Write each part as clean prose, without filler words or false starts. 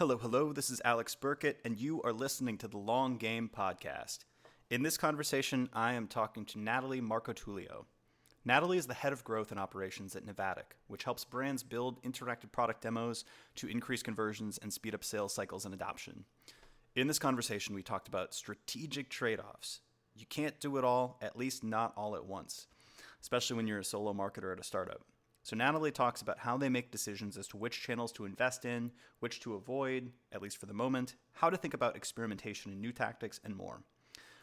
Hello, hello, this is Alex Burkett, and you are listening to the Long Game Podcast. In this conversation, I am talking to Natalie Marcotullio. Natalie is the head of growth and operations at Navatic, which helps brands build interactive product demos to increase conversions and speed up sales cycles and adoption. In this conversation, we talked about strategic trade-offs. You can't do it all, at least not all at once, especially when you're a solo marketer at a startup. So Natalie talks about how they make decisions as to which channels to invest in, which to avoid, at least for the moment, how to think about experimentation and new tactics, and more.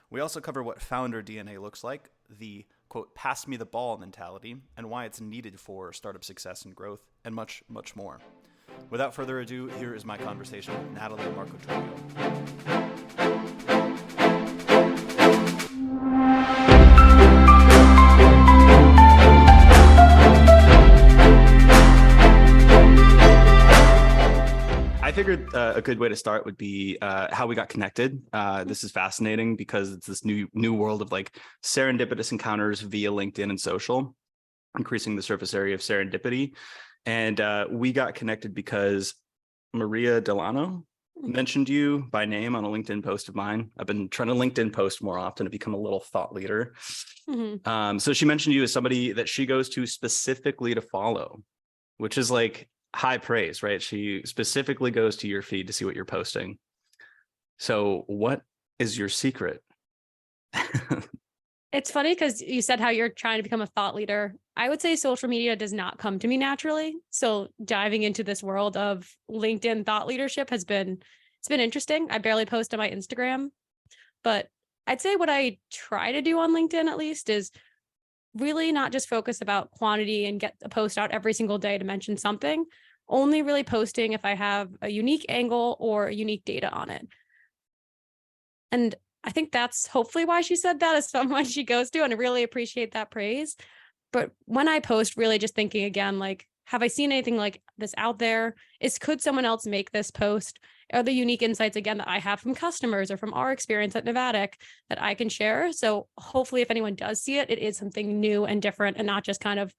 We also cover what founder DNA looks like, the, quote, pass me the ball mentality, and why it's needed for startup success and growth, and much, much more. Without further ado, here is my conversation with Natalie Marcotullio. I figured a good way to start would be how we got connected. This is fascinating because it's this new world of like serendipitous encounters via LinkedIn and social, increasing the surface area of serendipity. And we got connected because Maria Delano mentioned you by name on a LinkedIn post of mine. I've been trying to LinkedIn post more often to become a little thought leader. So she mentioned you as somebody that she goes to specifically to follow, which is like high praise, right? She specifically goes to your feed to see what you're posting. So what is your secret? It's funny because you said how you're trying to become a thought leader. I would say social media does not come to me naturally. So diving into this world of LinkedIn thought leadership it's been interesting. I barely post on my Instagram, but I'd say what I try to do on LinkedIn at least is really not just focus about quantity and get a post out every single day to mention something, only really posting if I have a unique angle or a unique data on it. And I think that's hopefully why she said that is someone she goes to, and I really appreciate that praise. But when I post, really just thinking again, like, have I seen anything like this out there? Could someone else make this post? Are there unique insights, again, that I have from customers or from our experience at Navatic that I can share? So hopefully if anyone does see it, it is something new and different and not just kind of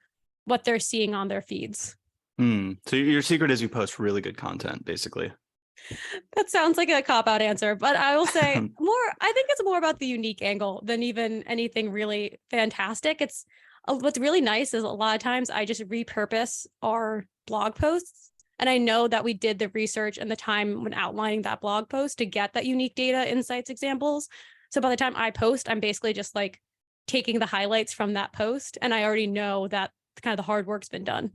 what they're seeing on their feeds. So your secret is you post really good content, basically. That sounds like a cop-out answer, but I will say I think it's more about the unique angle than even anything really fantastic. What's really nice is a lot of times I just repurpose our blog posts. And I know that we did the research and the time when outlining that blog post to get that unique data, insights, examples. So by the time I post, I'm basically just like taking the highlights from that post. And I already know that kind of the hard work's been done.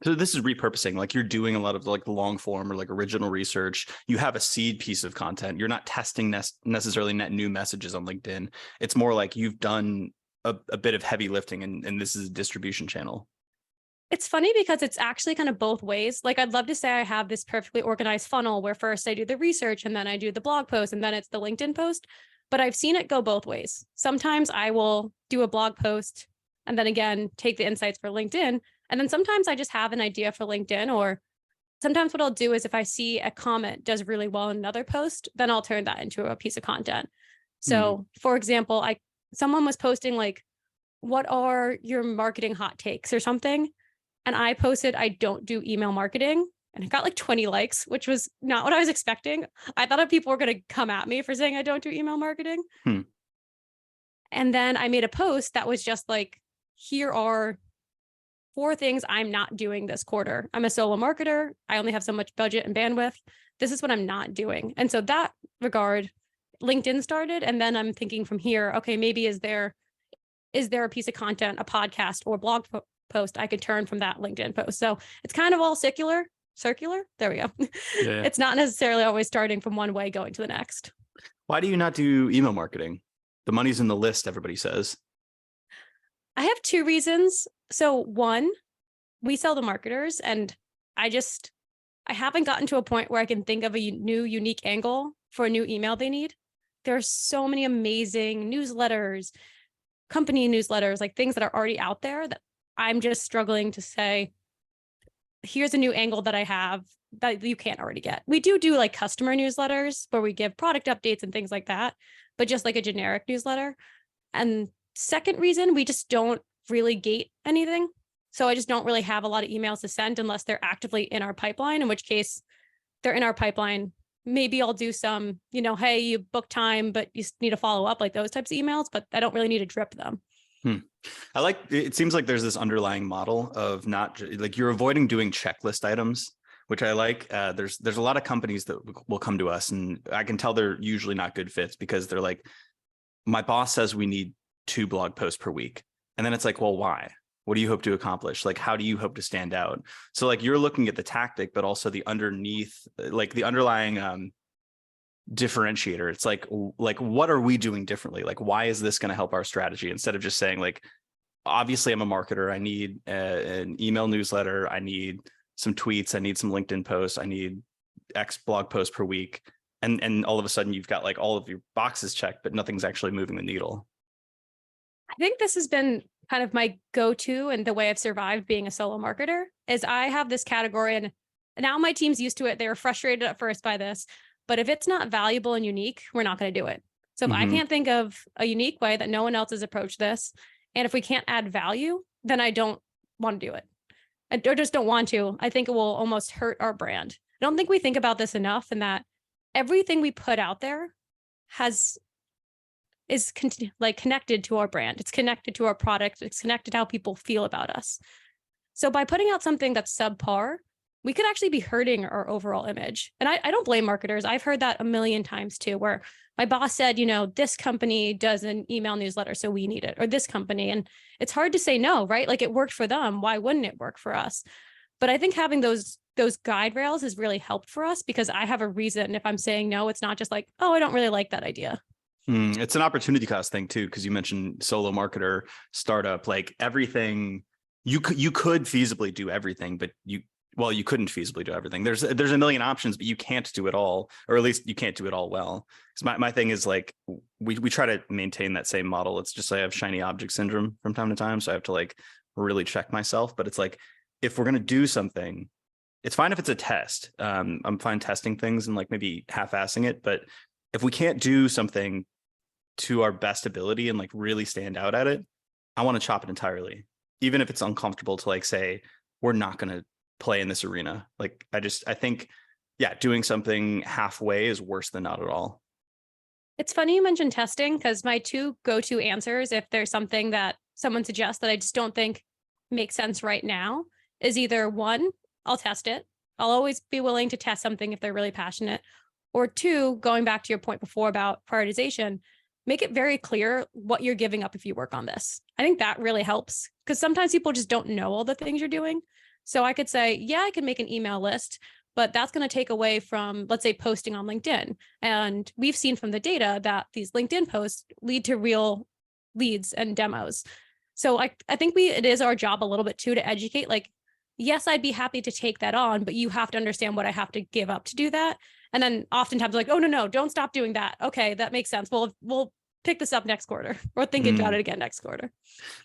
So this is repurposing, like you're doing a lot of like the long form or like original research. You have a seed piece of content. You're not testing necessarily net new messages on LinkedIn. It's more like you've done a bit of heavy lifting and this is a distribution channel. It's funny because it's actually kind of both ways. Like I'd love to say I have this perfectly organized funnel where first I do the research and then I do the blog post and then it's the LinkedIn post, but I've seen it go both ways. Sometimes I will do a blog post and then again, take the insights for LinkedIn. And then sometimes I just have an idea for LinkedIn, or sometimes what I'll do is if I see a comment does really well in another post, then I'll turn that into a piece of content. So for example, someone was posting like, what are your marketing hot takes or something? And I posted, I don't do email marketing. And it got like 20 likes, which was not what I was expecting. I thought people were going to come at me for saying I don't do email marketing. And then I made a post that was just like, here are 4 things I'm not doing this quarter. I'm a solo marketer. I only have so much budget and bandwidth. This is what I'm not doing. And so that regard, LinkedIn started. And then I'm thinking from here, okay, maybe is there a piece of content, a podcast or blog post I could turn from that LinkedIn post? So it's kind of all circular. There we go. Yeah. It's not necessarily always starting from one way, going to the next. Why do you not do email marketing? The money's in the list, everybody says. I have 2 reasons. So one, we sell to marketers and I haven't gotten to a point where I can think of a new unique angle for a new email they need. There are so many amazing newsletters, company newsletters, like things that are already out there that I'm just struggling to say, here's a new angle that I have that you can't already get. We do like customer newsletters where we give product updates and things like that, but just like a generic newsletter. And second reason, we just don't really gate anything. So I just don't really have a lot of emails to send unless they're actively in our pipeline, in which case they're in our pipeline. Maybe I'll do some, hey, you book time, but you need to follow up, like those types of emails, but I don't really need to drip them. It seems like there's this underlying model of not like you're avoiding doing checklist items, which I like. There's a lot of companies that will come to us, and I can tell they're usually not good fits because they're like, my boss says we need 2 blog posts per week. And then it's like, well, why? What do you hope to accomplish? Like, how do you hope to stand out? So like you're looking at the tactic, but also the underneath, like the underlying differentiator. It's like, what are we doing differently? Like, why is this going to help our strategy? Instead of just saying like, obviously I'm a marketer. I need an email newsletter. I need some tweets. I need some LinkedIn posts. I need X blog posts per week. And all of a sudden you've got like all of your boxes checked, but nothing's actually moving the needle. I think this has been kind of my go-to and the way I've survived being a solo marketer is I have this category, and now my team's used to it. They were frustrated at first by this, but if it's not valuable and unique, we're not going to do it. So if I can't think of a unique way that no one else has approached this, and if we can't add value, then I don't want to do it. I just don't want to. I think it will almost hurt our brand. I don't think we think about this enough, and that everything we put out there is connected to our brand. It's connected to our product. It's connected to how people feel about us. So by putting out something that's subpar, we could actually be hurting our overall image. And I don't blame marketers. I've heard that a million times too, where my boss said, this company does an email newsletter, so we need it, or this company. And it's hard to say no, right? Like it worked for them. Why wouldn't it work for us? But I think having those guide rails has really helped for us because I have a reason. If I'm saying no, it's not just like, oh, I don't really like that idea. It's an opportunity cost thing too, because you mentioned solo marketer, startup, like everything. You could feasibly do everything, but you couldn't feasibly do everything. There's a million options, but you can't do it all, or at least you can't do it all well. Because my thing is like we try to maintain that same model. It's just I have shiny object syndrome from time to time, so I have to like really check myself. But it's like if we're gonna do something, it's fine if it's a test. I'm fine testing things and like maybe half-assing it, but if we can't do something to our best ability and like really stand out at it, I want to chop it entirely, even if it's uncomfortable to like say we're not going to play in this arena. Like I think doing something halfway is worse than not at all. It's funny you mentioned testing, because my 2 go-to answers, if there's something that someone suggests that I just don't think makes sense right now, is either 1, I'll test it. I'll always be willing to test something if they're really passionate. Or 2, going back to your point before about prioritization, make it very clear what you're giving up if you work on this. I think that really helps because sometimes people just don't know all the things you're doing. So I could say, yeah, I can make an email list, but that's going to take away from, let's say, posting on LinkedIn. And we've seen from the data that these LinkedIn posts lead to real leads and demos. So I think it is our job a little bit too to educate, like, yes, I'd be happy to take that on, but you have to understand what I have to give up to do that. And then oftentimes like, oh, no, don't stop doing that. Okay, that makes sense. We'll pick this up next quarter or think about it again next quarter.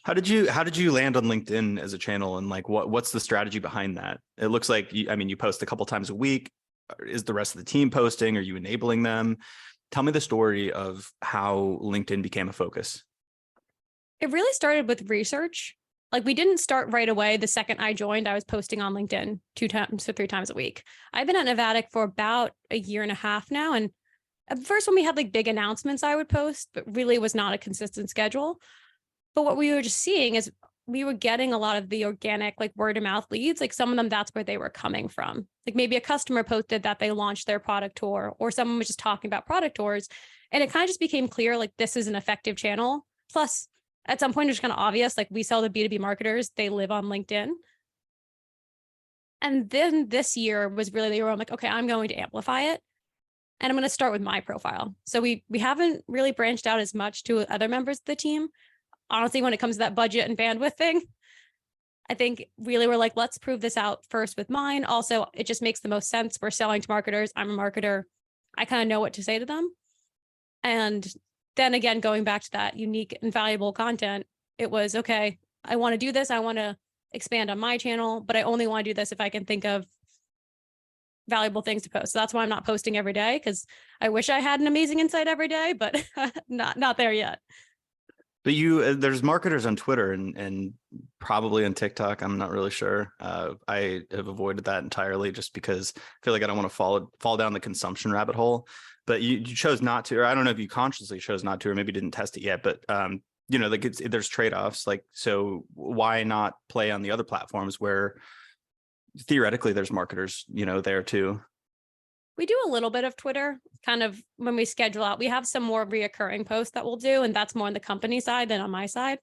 How did you land on LinkedIn as a channel, and like what's the strategy behind that? It looks like you post a couple times a week. Is the rest of the team posting? Are you enabling them? Tell me the story of how LinkedIn became a focus. It really started with research. Like we didn't start right away. The second I joined, I was posting on LinkedIn 2 times to 3 times a week. I've been at Nevadic for about a year and a half now. And at first when we had like big announcements, I would post, but really was not a consistent schedule. But what we were just seeing is we were getting a lot of the organic, like word of mouth leads. Like some of them, that's where they were coming from. Like maybe a customer posted that they launched their product tour, or someone was just talking about product tours. And it kind of just became clear, like this is an effective channel. Plus, at some point, it's kind of obvious, like we sell to B2B marketers, they live on LinkedIn. And then this year was really the year where I'm like, okay, I'm going to amplify it. And I'm going to start with my profile. So we haven't really branched out as much to other members of the team. Honestly, when it comes to that budget and bandwidth thing, I think really we're like, let's prove this out first with mine. Also, it just makes the most sense. We're selling to marketers. I'm a marketer. I kind of know what to say to them. And then again, going back to that unique and valuable content, it was, okay, I want to do this. I want to expand on my channel, but I only want to do this if I can think of valuable things to post. So that's why I'm not posting every day, because I wish I had an amazing insight every day, but not there yet. But there's marketers on Twitter and probably on TikTok. I'm not really sure. I have avoided that entirely just because I feel like I don't want to fall down the consumption rabbit hole. But you chose not to, or I don't know if you consciously chose not to, or maybe didn't test it yet. But like there's trade-offs. Like, so why not play on the other platforms where theoretically there's marketers, there too? We do a little bit of Twitter, kind of when we schedule out. We have some more reoccurring posts that we'll do, and that's more on the company side than on my side.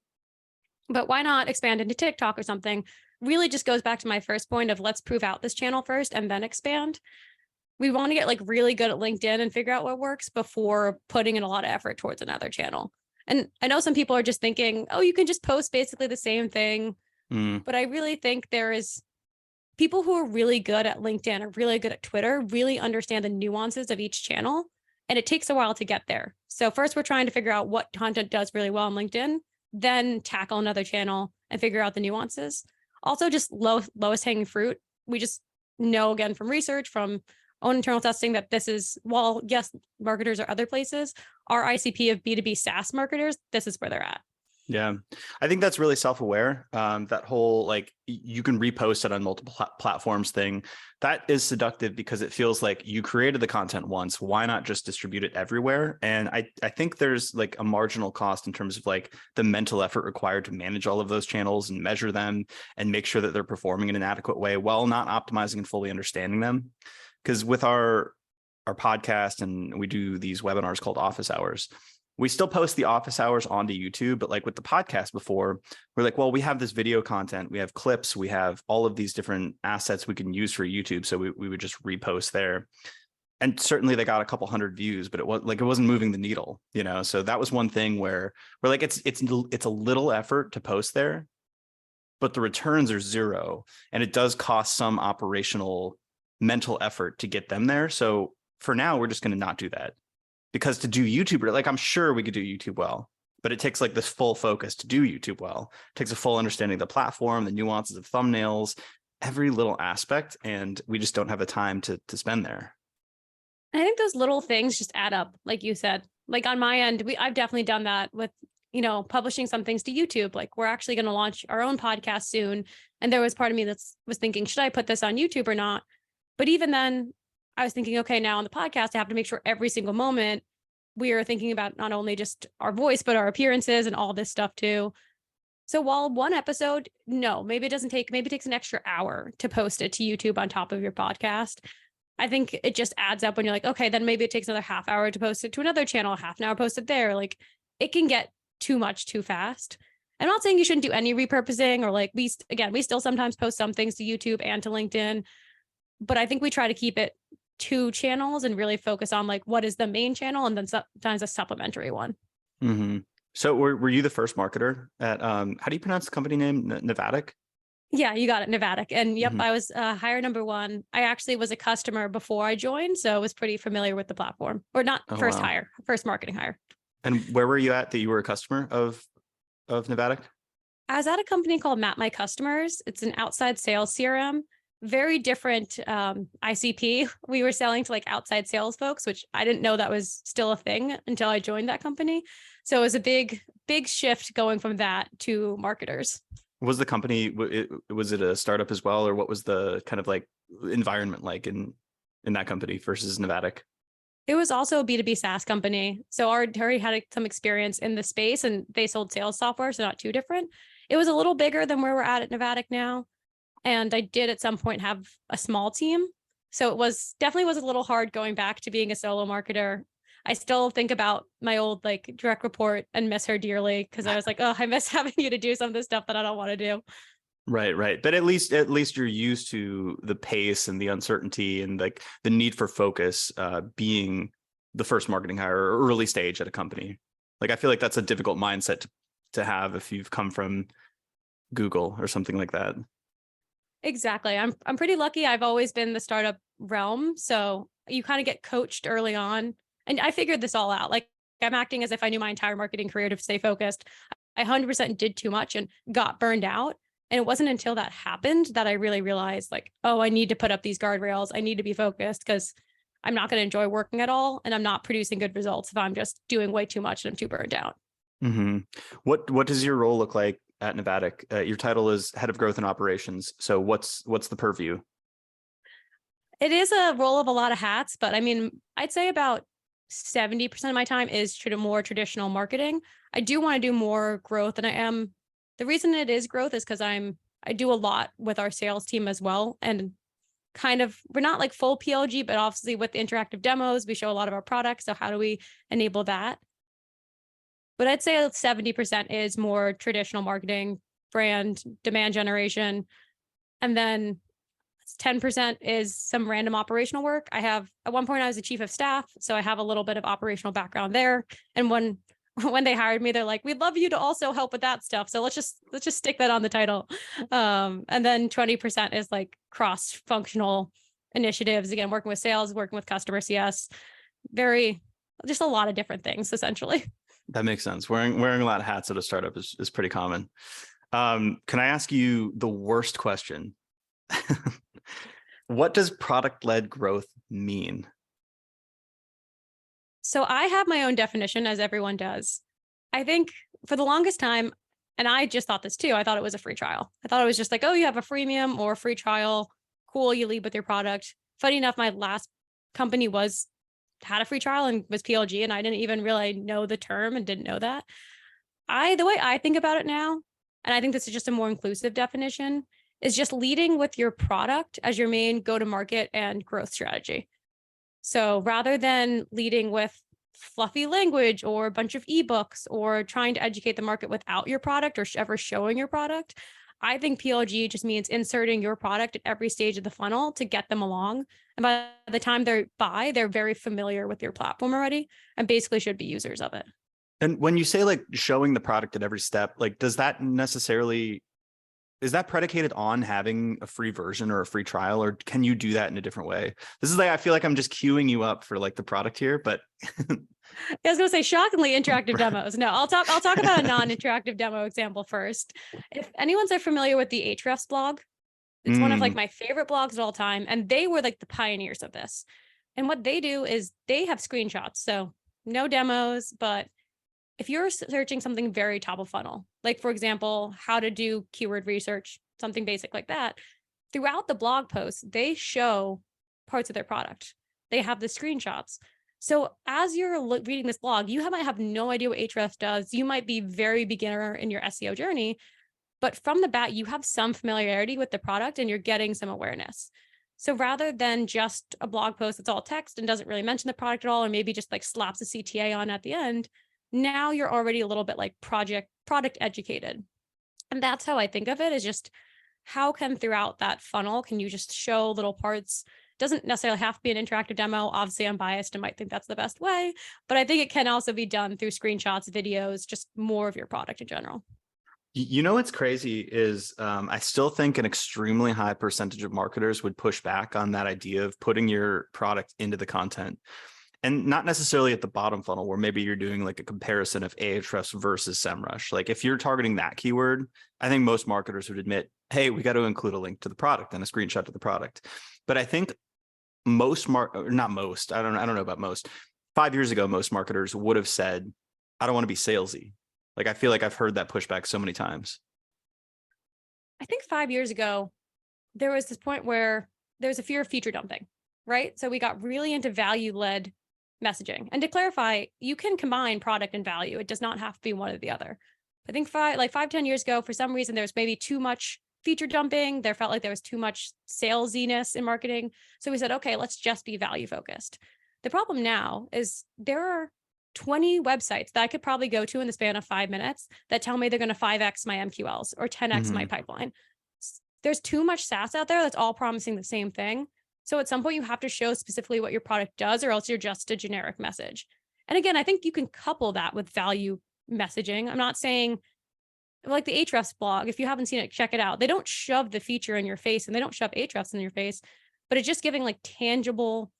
But why not expand into TikTok or something? Really just goes back to my first point of let's prove out this channel first and then expand. We want to get like really good at LinkedIn and figure out what works before putting in a lot of effort towards another channel. And I know some people are just thinking, oh, you can just post basically the same thing. But I really think there is people who are really good at LinkedIn or really good at Twitter really understand the nuances of each channel. And it takes a while to get there. So first we're trying to figure out what content does really well on LinkedIn, then tackle another channel and figure out the nuances. Also just lowest hanging fruit. We just know, again, from research, from own internal testing, that this is, while yes, marketers are other places, our ICP of B2B SaaS marketers, this is where they're at. Yeah, I think that's really self-aware. That whole, like, you can repost it on multiple platforms thing, that is seductive because it feels like you created the content once. Why not just distribute it everywhere? And I think there's like a marginal cost in terms of like the mental effort required to manage all of those channels and measure them and make sure that they're performing in an adequate way while not optimizing and fully understanding them. Because with our podcast, and we do these webinars called office hours, we still post the office hours onto YouTube, but like with the podcast before, we're like, well, we have this video content, we have clips, we have all of these different assets we can use for YouTube. So we would just repost there. And certainly they got a couple hundred views, but it wasn't moving the needle, So that was one thing where we're like, it's a little effort to post there, but the returns are zero. And it does cost some operational mental effort to get them there. So for now, we're just going to not do that. Because to do YouTube, like, I'm sure we could do YouTube well, but it takes like this full focus to do YouTube well. It takes a full understanding of the platform, the nuances of thumbnails, every little aspect, and we just don't have the time to spend there. I think those little things just add up, like you said. Like on my end, I've definitely done that with, publishing some things to YouTube. Like we're actually going to launch our own podcast soon, and there was part of me that was thinking, should I put this on YouTube or not? But even then, I was thinking, okay, now on the podcast, I have to make sure every single moment we are thinking about not only just our voice, but our appearances and all this stuff too. So while one episode, maybe it takes an extra hour to post it to YouTube on top of your podcast. I think it just adds up when you're like, okay, then maybe it takes another half hour to post it to another channel, half an hour post it there. Like it can get too much too fast. I'm not saying you shouldn't do any repurposing, or like we still sometimes post some things to YouTube and to LinkedIn, but I think we try to keep it 2 channels and really focus on like what is the main channel and then sometimes a supplementary one. Mm-hmm. So were you the first marketer at how do you pronounce the company name? Navatic? Yeah, you got it, Navatic. And yep, Mm-hmm. I was hire number 1. I actually was a customer before I joined, so I was pretty familiar with the platform. Or not first hire, first marketing hire. And where were you at that you were a customer of Navatic? I was at a company called Map My Customers. It's an outside sales CRM. Very different ICP. We were selling to like outside sales folks, which I didn't know that was still a thing until I joined that company. So it was a big shift going from that to marketers. Was the company, was it a startup as well? Or what was the kind of like environment like in that company versus Navatic? It was also a B2B SaaS company. So already had some experience in the space, and they sold sales software, so not too different. It was a little bigger than where we're at Navatic now. And I did at some point have a small team. So it definitely was a little hard going back to being a solo marketer. I still think about my old like direct report and miss her dearly, because I was like, oh, I miss having you to do some of the stuff that I don't want to do. Right. But at least you're used to the pace and the uncertainty and like the need for focus, being the first marketing hire or early stage at a company. Like, I feel like that's a difficult mindset to have if you've come from Google or something like that. Exactly. I'm pretty lucky. I've always been the startup realm. So you kind of get coached early on. And I figured this all out. Like, I'm acting as if I knew my entire marketing career to stay focused. I 100% did too much and got burned out. And it wasn't until that happened that I really realized like, oh, I need to put up these guardrails. I need to be focused, because I'm not going to enjoy working at all. And I'm not producing good results if I'm just doing way too much and I'm too burned out. Hmm. What does your role look like at Novatic? Your title is head of growth and operations. So what's the purview? It is a role of a lot of hats, but I mean, I'd say about 70% of my time is more traditional marketing. I do want to do more growth, and I am. The reason it is growth is because I do a lot with our sales team as well, and kind of we're not like full PLG, but obviously with the interactive demos, we show a lot of our products. So how do we enable that? But I'd say 70% is more traditional marketing, brand, demand generation, and then 10% is some random operational work. I have at one point I was the chief of staff, so I have a little bit of operational background there. And when when they hired me, they're like, "We'd love you to also help with that stuff." So let's just stick that on the title. And then 20% is like cross-functional initiatives. Again, working with sales, working with customer CS, very just a lot of different things essentially. That makes sense. Wearing a lot of hats at a startup is pretty common. Can I ask you the worst question? What does product-led growth mean? So I have my own definition, as everyone does. I think for the longest time, and I just thought this too, I thought it was a free trial. I thought it was just like, oh, you have a freemium or a free trial. Cool, you leave with your product. Funny enough, my last company had a free trial and was PLG, and I didn't even really know the term and didn't know that. The way I think about it now, and I think this is just a more inclusive definition, is just leading with your product as your main go-to-market and growth strategy. So rather than leading with fluffy language or a bunch of ebooks or trying to educate the market without your product or ever showing your product, I think PLG just means inserting your product at every stage of the funnel to get them along. And by the time they're very familiar with your platform already and basically should be users of it. And when you say like showing the product at every step, like does that necessarily is that predicated on having a free version or a free trial, or can you do that in a different way? This is like I feel like I'm just queuing you up for like the product here, but I was going to say shockingly interactive demos. No, I'll talk about a non-interactive demo example first. If anyone's familiar with the Ahrefs blog, it's one of like my favorite blogs of all time, and they were like the pioneers of this. And what they do is they have screenshots, so no demos, but if you're searching something very top of funnel, like for example, how to do keyword research, something basic like that, throughout the blog post, they show parts of their product. They have the screenshots. So as you're reading this blog, you might have no idea what Ahrefs does. You might be very beginner in your SEO journey, but from the bat, you have some familiarity with the product and you're getting some awareness. So rather than just a blog post that's all text and doesn't really mention the product at all, or maybe just like slaps a CTA on at the end, now you're already a little bit like product educated. And that's how I think of it, is just how can throughout that funnel, can you just show little parts? Doesn't necessarily have to be an interactive demo. Obviously, I'm biased and might think that's the best way, but I think it can also be done through screenshots, videos, just more of your product in general. you know what's crazy is I still think an extremely high percentage of marketers would push back on that idea of putting your product into the content. And not necessarily at the bottom funnel where maybe you're doing like a comparison of Ahrefs versus SEMrush. Like if you're targeting that keyword, I think most marketers would admit, hey, we got to include a link to the product and a screenshot to the product. But I think not most, I don't know about most. 5 years ago, most marketers would have said, I don't want to be salesy. Like, I feel like I've heard that pushback so many times. I think 5 years ago, there was this point where there was a fear of feature dumping, right? So we got really into value-led messaging. And to clarify, you can combine product and value. It does not have to be one or the other. I think 5-10 years ago, for some reason, there was maybe too much feature dumping. There felt like there was too much salesiness in marketing. So we said, okay, let's just be value focused. The problem now is there are 20 websites that I could probably go to in the span of 5 minutes that tell me they're going to 5x my MQLs or 10x my pipeline. There's too much SaaS out there that's all promising the same thing. So at some point you have to show specifically what your product does, or else you're just a generic message. And again, I think you can couple that with value messaging. I'm not saying like the Ahrefs blog, if you haven't seen it, check it out. They don't shove the feature in your face and they don't shove Ahrefs in your face, but it's just giving like tangible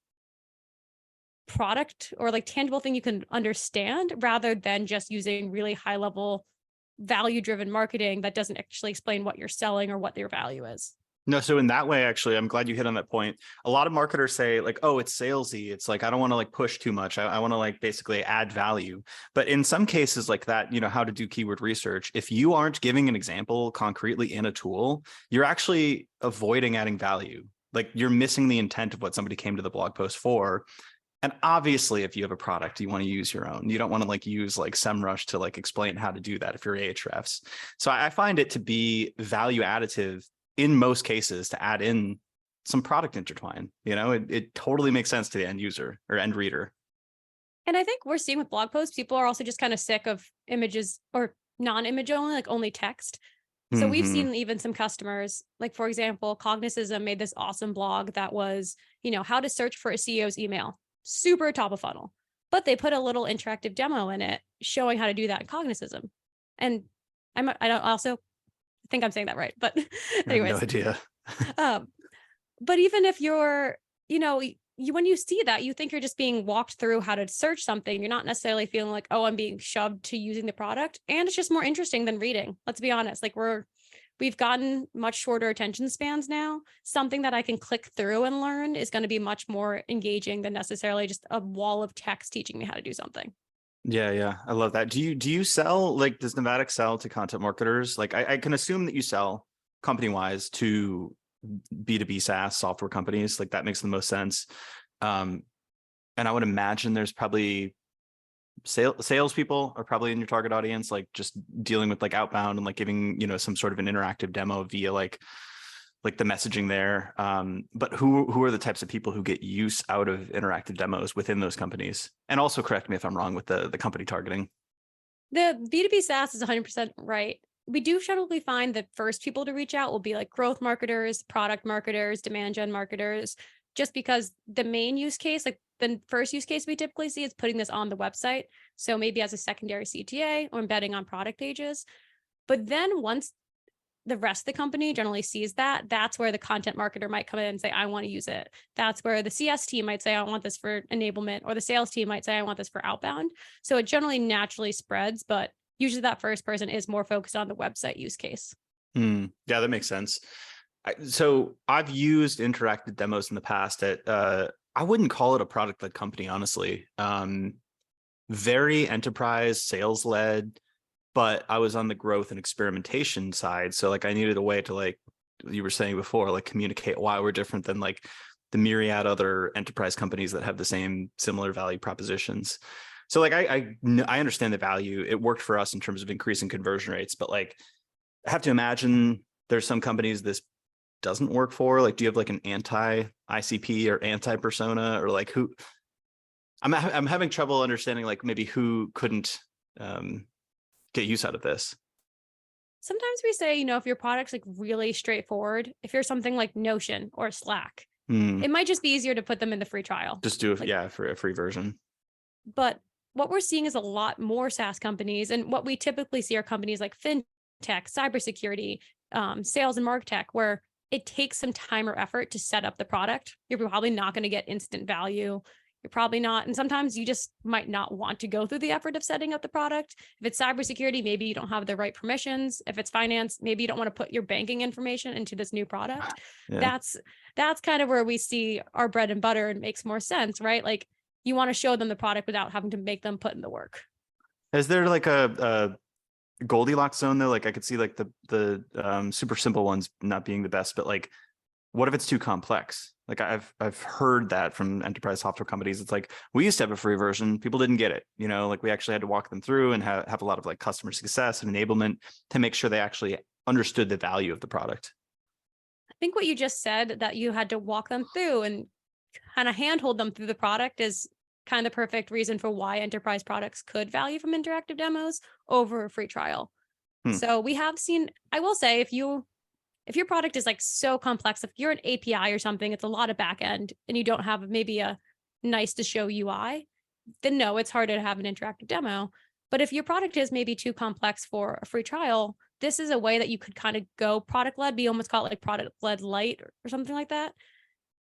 product or like tangible thing you can understand rather than just using really high level value driven marketing that doesn't actually explain what you're selling or what their value is. No, so in that way, actually, I'm glad you hit on that point. A lot of marketers say like, oh, it's salesy. It's like, I don't want to like push too much. I want to like basically add value. But in some cases like that, how to do keyword research, if you aren't giving an example concretely in a tool, you're actually avoiding adding value. Like you're missing the intent of what somebody came to the blog post for. And obviously, if you have a product, you want to use your own. You don't want to like use like SEMrush to like explain how to do that if you're Ahrefs. So I find it to be value additive in most cases to add in some product intertwine. It totally makes sense to the end user or end reader. And I think we're seeing with blog posts, people are also just kind of sick of images or non-image only, like only text. So we've Mm-hmm. seen even some customers, like for example, Cognicism made this awesome blog that was, how to search for a CEO's email, super top of funnel, but they put a little interactive demo in it showing how to do that in Cognicism. And I don't also think I'm saying that right, but I have no anyways, idea. um, but even if you're, when you see that, you think you're just being walked through how to search something. You're not necessarily feeling like, oh, I'm being shoved to using the product. And it's just more interesting than reading. Let's be honest. Like we've gotten much shorter attention spans now. Something that I can click through and learn is going to be much more engaging than necessarily just a wall of text teaching me how to do something. Yeah. I love that. Do you sell, like, does Novatic sell to content marketers? Like I can assume that you sell company wise to B2B SaaS software companies. Like that makes the most sense. And I would imagine there's probably salespeople are probably in your target audience, like just dealing with like outbound and like giving, some sort of an interactive demo via like the messaging there. But who are the types of people who get use out of interactive demos within those companies? And also correct me if I'm wrong with the company targeting. The B2B SaaS is 100% right. We do generally find that first people to reach out will be like growth marketers, product marketers, demand gen marketers, just because the main use case, like the first use case we typically see is putting this on the website. So maybe as a secondary CTA or embedding on product pages. But then once the rest of the company generally sees that, that's where the content marketer might come in and say, I want to use it. That's where the CS team might say, I want this for enablement, or the sales team might say, I want this for outbound. So it generally naturally spreads, but usually that first person is more focused on the website use case. Yeah, that makes sense. So I've used interactive demos in the past at, I wouldn't call it a product-led company, honestly. Very enterprise sales led, but I was on the growth and experimentation side. So like I needed a way to, like you were saying before, like communicate why we're different than like the myriad other enterprise companies that have the same similar value propositions. So like I understand the value. It worked for us in terms of increasing conversion rates, but like I have to imagine there's some companies this doesn't work for. Like, do you have like an anti ICP or anti persona, or like who? I'm having trouble understanding like maybe who couldn't get use out of this. Sometimes we say, if your product's like really straightforward, if you're something like Notion or Slack, it might just be easier to put them in the free trial. Just do it, for a free version. But what we're seeing is a lot more SaaS companies, and what we typically see are companies like fintech, cybersecurity, sales and martech, where it takes some time or effort to set up the product. You're probably not going to get instant value. You're probably not. And sometimes you just might not want to go through the effort of setting up the product. If it's cybersecurity, maybe you don't have the right permissions. If it's finance, maybe you don't want to put your banking information into this new product. Yeah. That's kind of where we see our bread and butter and makes more sense, right? Like you want to show them the product without having to make them put in the work. Is there like a Goldilocks zone though? Like I could see like the super simple ones not being the best, but like what if it's too complex? Like I've heard that from enterprise software companies. It's like we used to have a free version, people didn't get it. Like we actually had to walk them through and have a lot of like customer success and enablement to make sure they actually understood the value of the product. I think what you just said, that you had to walk them through and kind of handhold them through the product, is kind of the perfect reason for why enterprise products could value from interactive demos over a free trial. So we have seen, I will say, if your product is like so complex, if you're an API or something, it's a lot of back end and you don't have maybe a nice to show UI, then no, it's harder to have an interactive demo. But if your product is maybe too complex for a free trial, this is a way that you could kind of go product led, be almost call it like product led light or something like that,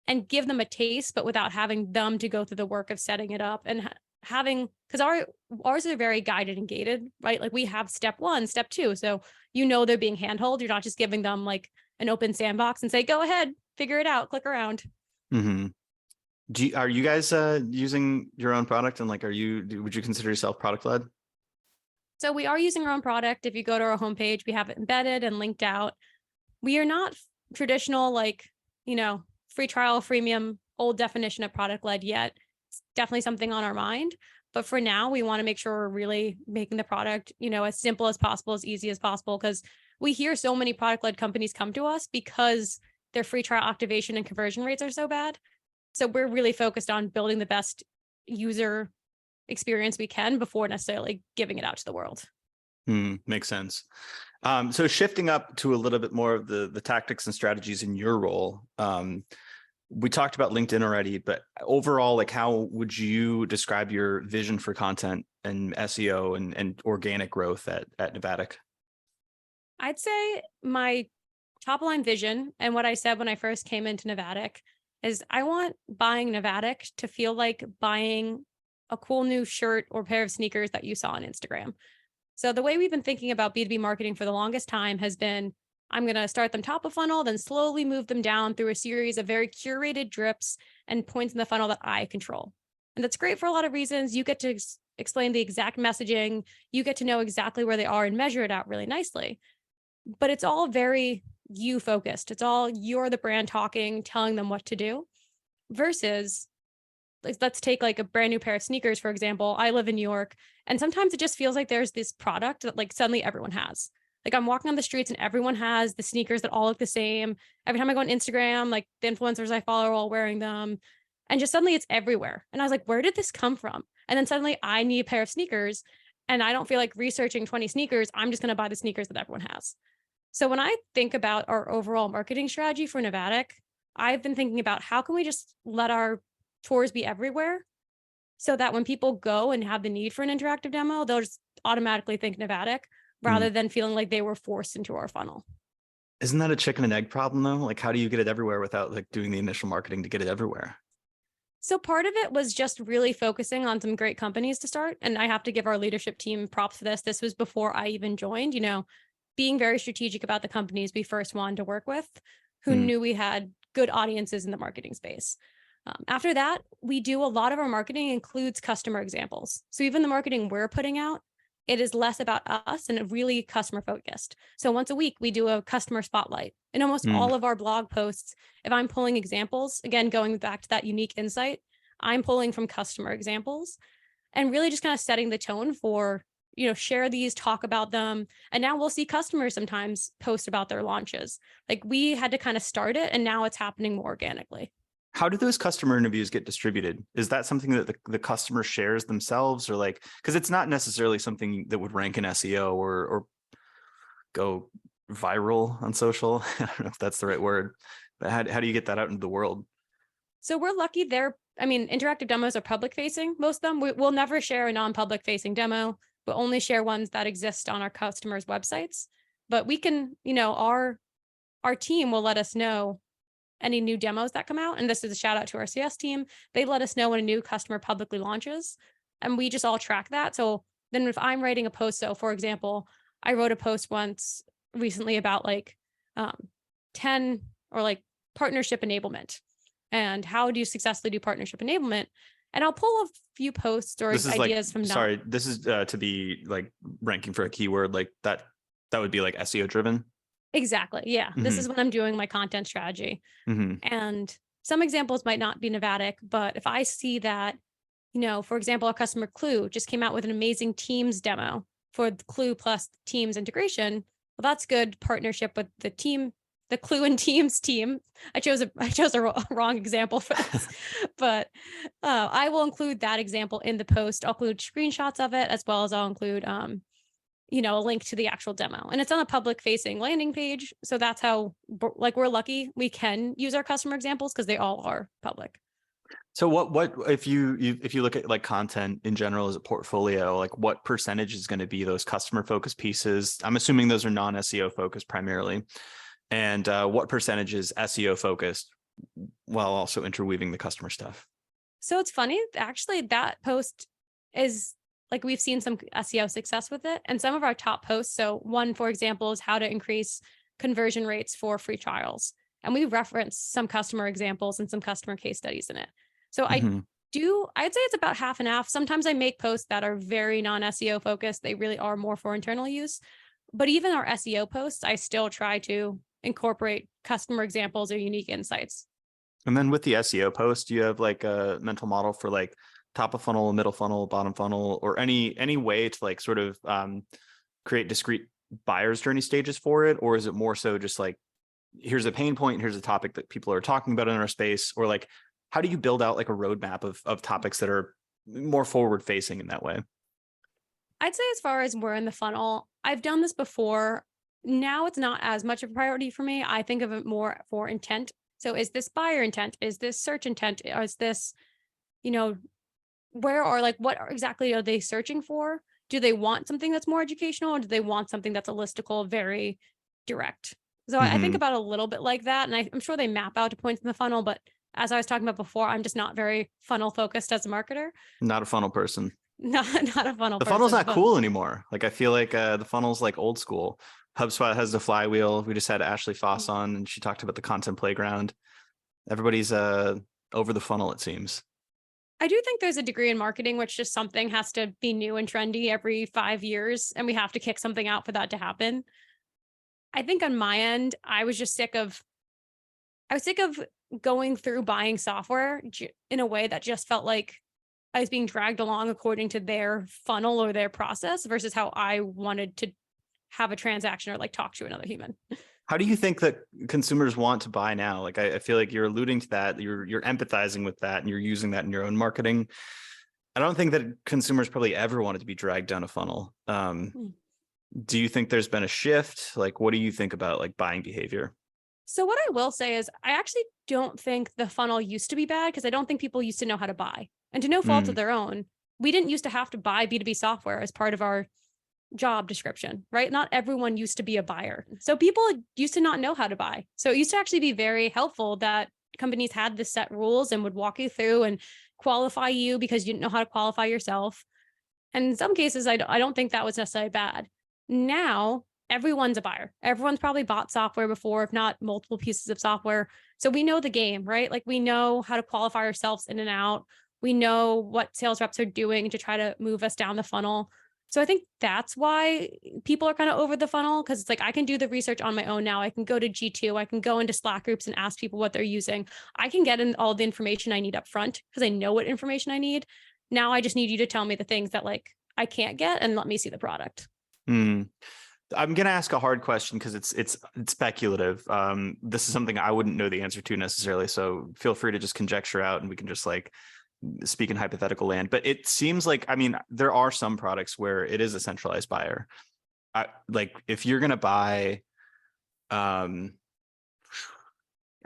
and give them a taste, but without having them to go through the work of setting it up and having, because ours are very guided and gated, right? Like we have step 1, step 2. So, they're being handheld. You're not just giving them like an open sandbox and say, go ahead, figure it out, click around. Mm-hmm. Are you guys using your own product, and like, would you consider yourself product led? So we are using our own product. If you go to our homepage, we have it embedded and linked out. We are not traditional, like, free trial, freemium, old definition of product led yet. It's definitely something on our mind. But for now, we want to make sure we're really making the product, as simple as possible, as easy as possible, because we hear so many product led companies come to us because their free trial activation and conversion rates are so bad. So we're really focused on building the best user experience we can before necessarily giving it out to the world. Makes sense. So shifting up to a little bit more of the tactics and strategies in your role. We talked about LinkedIn already, but overall, like, how would you describe your vision for content and SEO and organic growth at Navatic? I'd say my top line vision, and what I said when I first came into Navatic, is I want buying Navatic to feel like buying a cool new shirt or pair of sneakers that you saw on Instagram. So the way we've been thinking about B2B marketing for the longest time has been, I'm going to start them top of funnel, then slowly move them down through a series of very curated drips and points in the funnel that I control. And that's great for a lot of reasons. You get to explain the exact messaging. You get to know exactly where they are and measure it out really nicely. But it's all very you focused. It's all you're the brand talking, telling them what to do, versus, like, let's take like a brand new pair of sneakers, for example. I live in New York, and sometimes it just feels like there's this product that like suddenly everyone has. Like, I'm walking on the streets and everyone has the sneakers that all look the same. Every time I go on Instagram, like the influencers I follow are all wearing them. And just suddenly it's everywhere. And I was like, where did this come from? And then suddenly I need a pair of sneakers, and I don't feel like researching 20 sneakers. I'm just going to buy the sneakers that everyone has. So when I think about our overall marketing strategy for Navatic, I've been thinking about how can we just let our tours be everywhere so that when people go and have the need for an interactive demo, they'll just automatically think Navatic rather than feeling like they were forced into our funnel. Isn't that a chicken and egg problem though? Like, how do you get it everywhere without like doing the initial marketing to get it everywhere? So part of it was just really focusing on some great companies to start. And I have to give our leadership team props for this. This was before I even joined, being very strategic about the companies we first wanted to work with, who knew we had good audiences in the marketing space. After that, we do a lot of our marketing includes customer examples. So even the marketing we're putting out, it is less about us and really customer focused. So once a week, we do a customer spotlight. In almost all of our blog posts, if I'm pulling examples, again, going back to that unique insight, I'm pulling from customer examples and really just kind of setting the tone for, share these, talk about them. And now we'll see customers sometimes post about their launches. Like, we had to kind of start it, and now it's happening more organically. How do those customer interviews get distributed? Is that something that the customer shares themselves, or like, because it's not necessarily something that would rank in SEO or go viral on social? I don't know if that's the right word, but how do you get that out into the world? So we're lucky interactive demos are public facing. Most of them, we'll never share a non-public facing demo. We'll only share ones that exist on our customers' websites. But we can, our team will let us know any new demos that come out. And this is a shout out to our CS team. They let us know when a new customer publicly launches, and we just all track that. So then if I'm writing a post, so for example, I wrote a post once recently about 10 or like partnership enablement and how do you successfully do partnership enablement. And I'll pull a few posts or ideas from that. Sorry, this is to be like ranking for a keyword like that. That would be like SEO driven. Exactly. Yeah. This is when I'm doing my content strategy. And some examples might not be Navatic, but if I see that, for example, our customer Clue just came out with an amazing Teams demo for the Clue plus Teams integration. Well, that's good partnership with the team, the Clue and Teams team. I chose a wrong example for this, but I will include that example in the post. I'll include screenshots of it, as well as I'll include a link to the actual demo, and it's on a public facing landing page. So that's how, like, we're lucky we can use our customer examples because they all are public. So what if you look at like content in general as a portfolio, like what percentage is going to be those customer focused pieces? I'm assuming those are non-SEO focused primarily. And what percentage is SEO focused while also interweaving the customer stuff? So it's funny, actually, that post is like, we've seen some SEO success with it, and some of our top posts. So one, for example, is how to increase conversion rates for free trials. And we reference some customer examples and some customer case studies in it. So I'd say it's about half and half. Sometimes I make posts that are very non-SEO focused. They really are more for internal use. But even our SEO posts, I still try to incorporate customer examples or unique insights. And then with the SEO post, do you have like a mental model for like top of funnel, middle funnel, bottom funnel, or any way to like sort of create discrete buyer's journey stages for it? Or is it more so just like, here's a pain point, here's a topic that people are talking about in our space? Or like, how do you build out like a roadmap of topics that are more forward facing in that way? I'd say as far as we're in the funnel, I've done this before. Now it's not as much of a priority for me. I think of it more for intent. So is this buyer intent? Is this search intent? Or is this, where or like what exactly are they searching for? Do they want something that's more educational, or do they want something that's a listicle, very direct? So I think about a little bit like that. And I'm sure they map out to points in the funnel, but as I was talking about before, I'm just not very funnel focused as a marketer. Not a funnel person. Not a funnel The person, funnel's not cool anymore. Like I feel like the funnel's like old school. HubSpot has the flywheel. We just had Ashley Foss on and she talked about the content playground. Everybody's over the funnel, it seems. I do think there's a degree in marketing, which just something has to be new and trendy every 5 years, and we have to kick something out for that to happen. I think on my end, I was sick of going through buying software in a way that just felt like I was being dragged along according to their funnel or their process versus how I wanted to have a transaction or like talk to another human. How do you think that consumers want to buy now? Like, I feel like you're alluding to that. You're empathizing with that and you're using that in your own marketing. I don't think that consumers probably ever wanted to be dragged down a funnel. Do you think there's been a shift? Like, what do you think about like buying behavior? So what I will say is I actually don't think the funnel used to be bad, because I don't think people used to know how to buy. And to no fault of their own, we didn't used to have to buy B2B software as part of our job description, right? Not everyone used to be a buyer. So people used to not know how to buy. So it used to actually be very helpful that companies had the set rules and would walk you through and qualify you because you didn't know how to qualify yourself. And in some cases, I don't think that was necessarily bad. Now, everyone's a buyer. Everyone's probably bought software before, if not multiple pieces of software. So we know the game, right? Like we know how to qualify ourselves in and out. We know what sales reps are doing to try to move us down the funnel. So I think that's why people are kind of over the funnel, because it's like, I can do the research on my own now. I can go to G2, I can go into Slack groups and ask people what they're using. I can get in all the information I need up front because I know what information I need. Now I just need you to tell me the things that like I can't get and let me see the product. I'm going to ask a hard question because it's speculative. This is something I wouldn't know the answer to necessarily. So feel free to just conjecture out and we can just like speak in hypothetical land. But it seems like, I mean, there are some products where it is a centralized buyer. Like if you're going to buy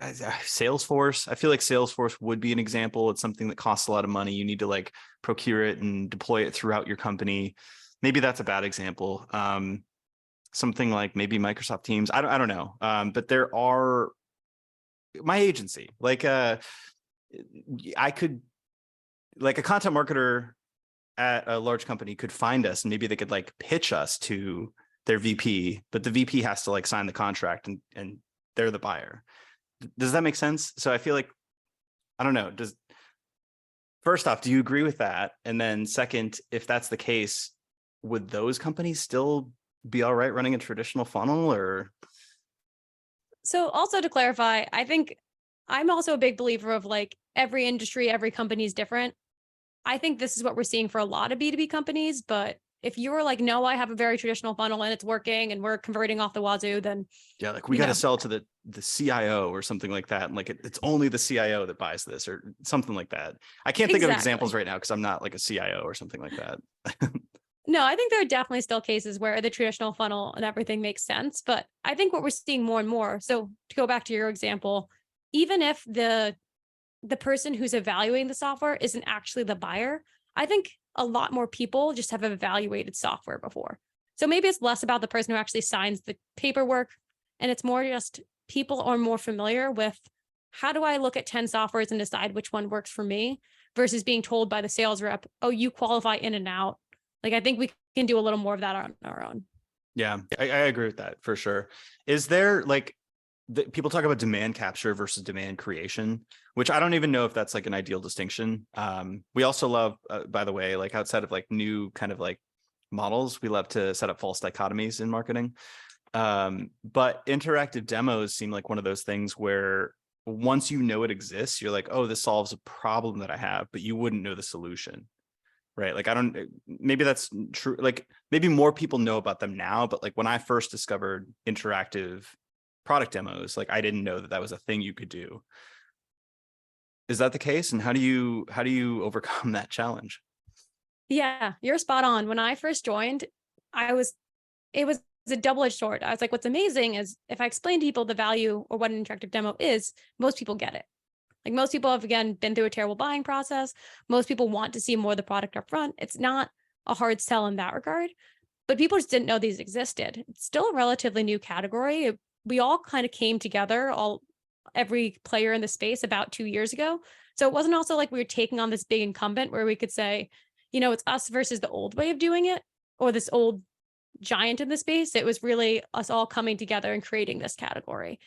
Salesforce, I feel like Salesforce would be an example. It's something that costs a lot of money. You need to like procure it and deploy it throughout your company. Maybe that's a bad example. Something like maybe Microsoft Teams. I don't know. But there are my agency. Like I could, like a content marketer at a large company could find us and maybe they could like pitch us to their VP, but the VP has to like sign the contract and they're the buyer. Does that make sense? So I feel like, I don't know. First off, do you agree with that? And then second, if that's the case, would those companies still be all right running a traditional funnel or? So also to clarify, I think I'm also a big believer of like every industry, every company is different. I think this is what we're seeing for a lot of B2B companies, but if you're like, no, I have a very traditional funnel and it's working and we're converting off the wazoo, then yeah, like we got to sell to the CIO or something like that. And like, it's only the CIO that buys this or something like that. I can't think of examples right now because I'm not like a CIO or something like that. No, I think there are definitely still cases where the traditional funnel and everything makes sense, but I think what we're seeing more and more. So to go back to your example, even if the person who's evaluating the software isn't actually the buyer, I think a lot more people just have evaluated software before. So maybe it's less about the person who actually signs the paperwork, and it's more just people are more familiar with how do I look at 10 softwares and decide which one works for me versus being told by the sales rep, oh, you qualify in and out. Like, I think we can do a little more of that on our own. Yeah, I agree with that for sure. Is there like people talk about demand capture versus demand creation, which I don't even know if that's like an ideal distinction. We also love, by the way, like outside of like new kind of like models, we love to set up false dichotomies in marketing. But interactive demos seem like one of those things where once you know it exists, you're like, oh, this solves a problem that I have, but you wouldn't know the solution. Right. Like, I don't, maybe that's true. Like, maybe more people know about them now, but like when I first discovered interactive product demos, like I didn't know that that was a thing you could do. Is that the case? And how do you overcome that challenge? Yeah, you're spot on. When I first joined, it was a double-edged sword. I was like, what's amazing is if I explain to people the value or what an interactive demo is, most people get it. Like most people have, again, been through a terrible buying process. Most people want to see more of the product up front. It's not a hard sell in that regard, but people just didn't know these existed. It's still a relatively new category. We all kind of came together, every player in the space about 2 years ago. So it wasn't also like we were taking on this big incumbent where we could say, it's us versus the old way of doing it or this old giant in the space. It was really us all coming together and creating this category.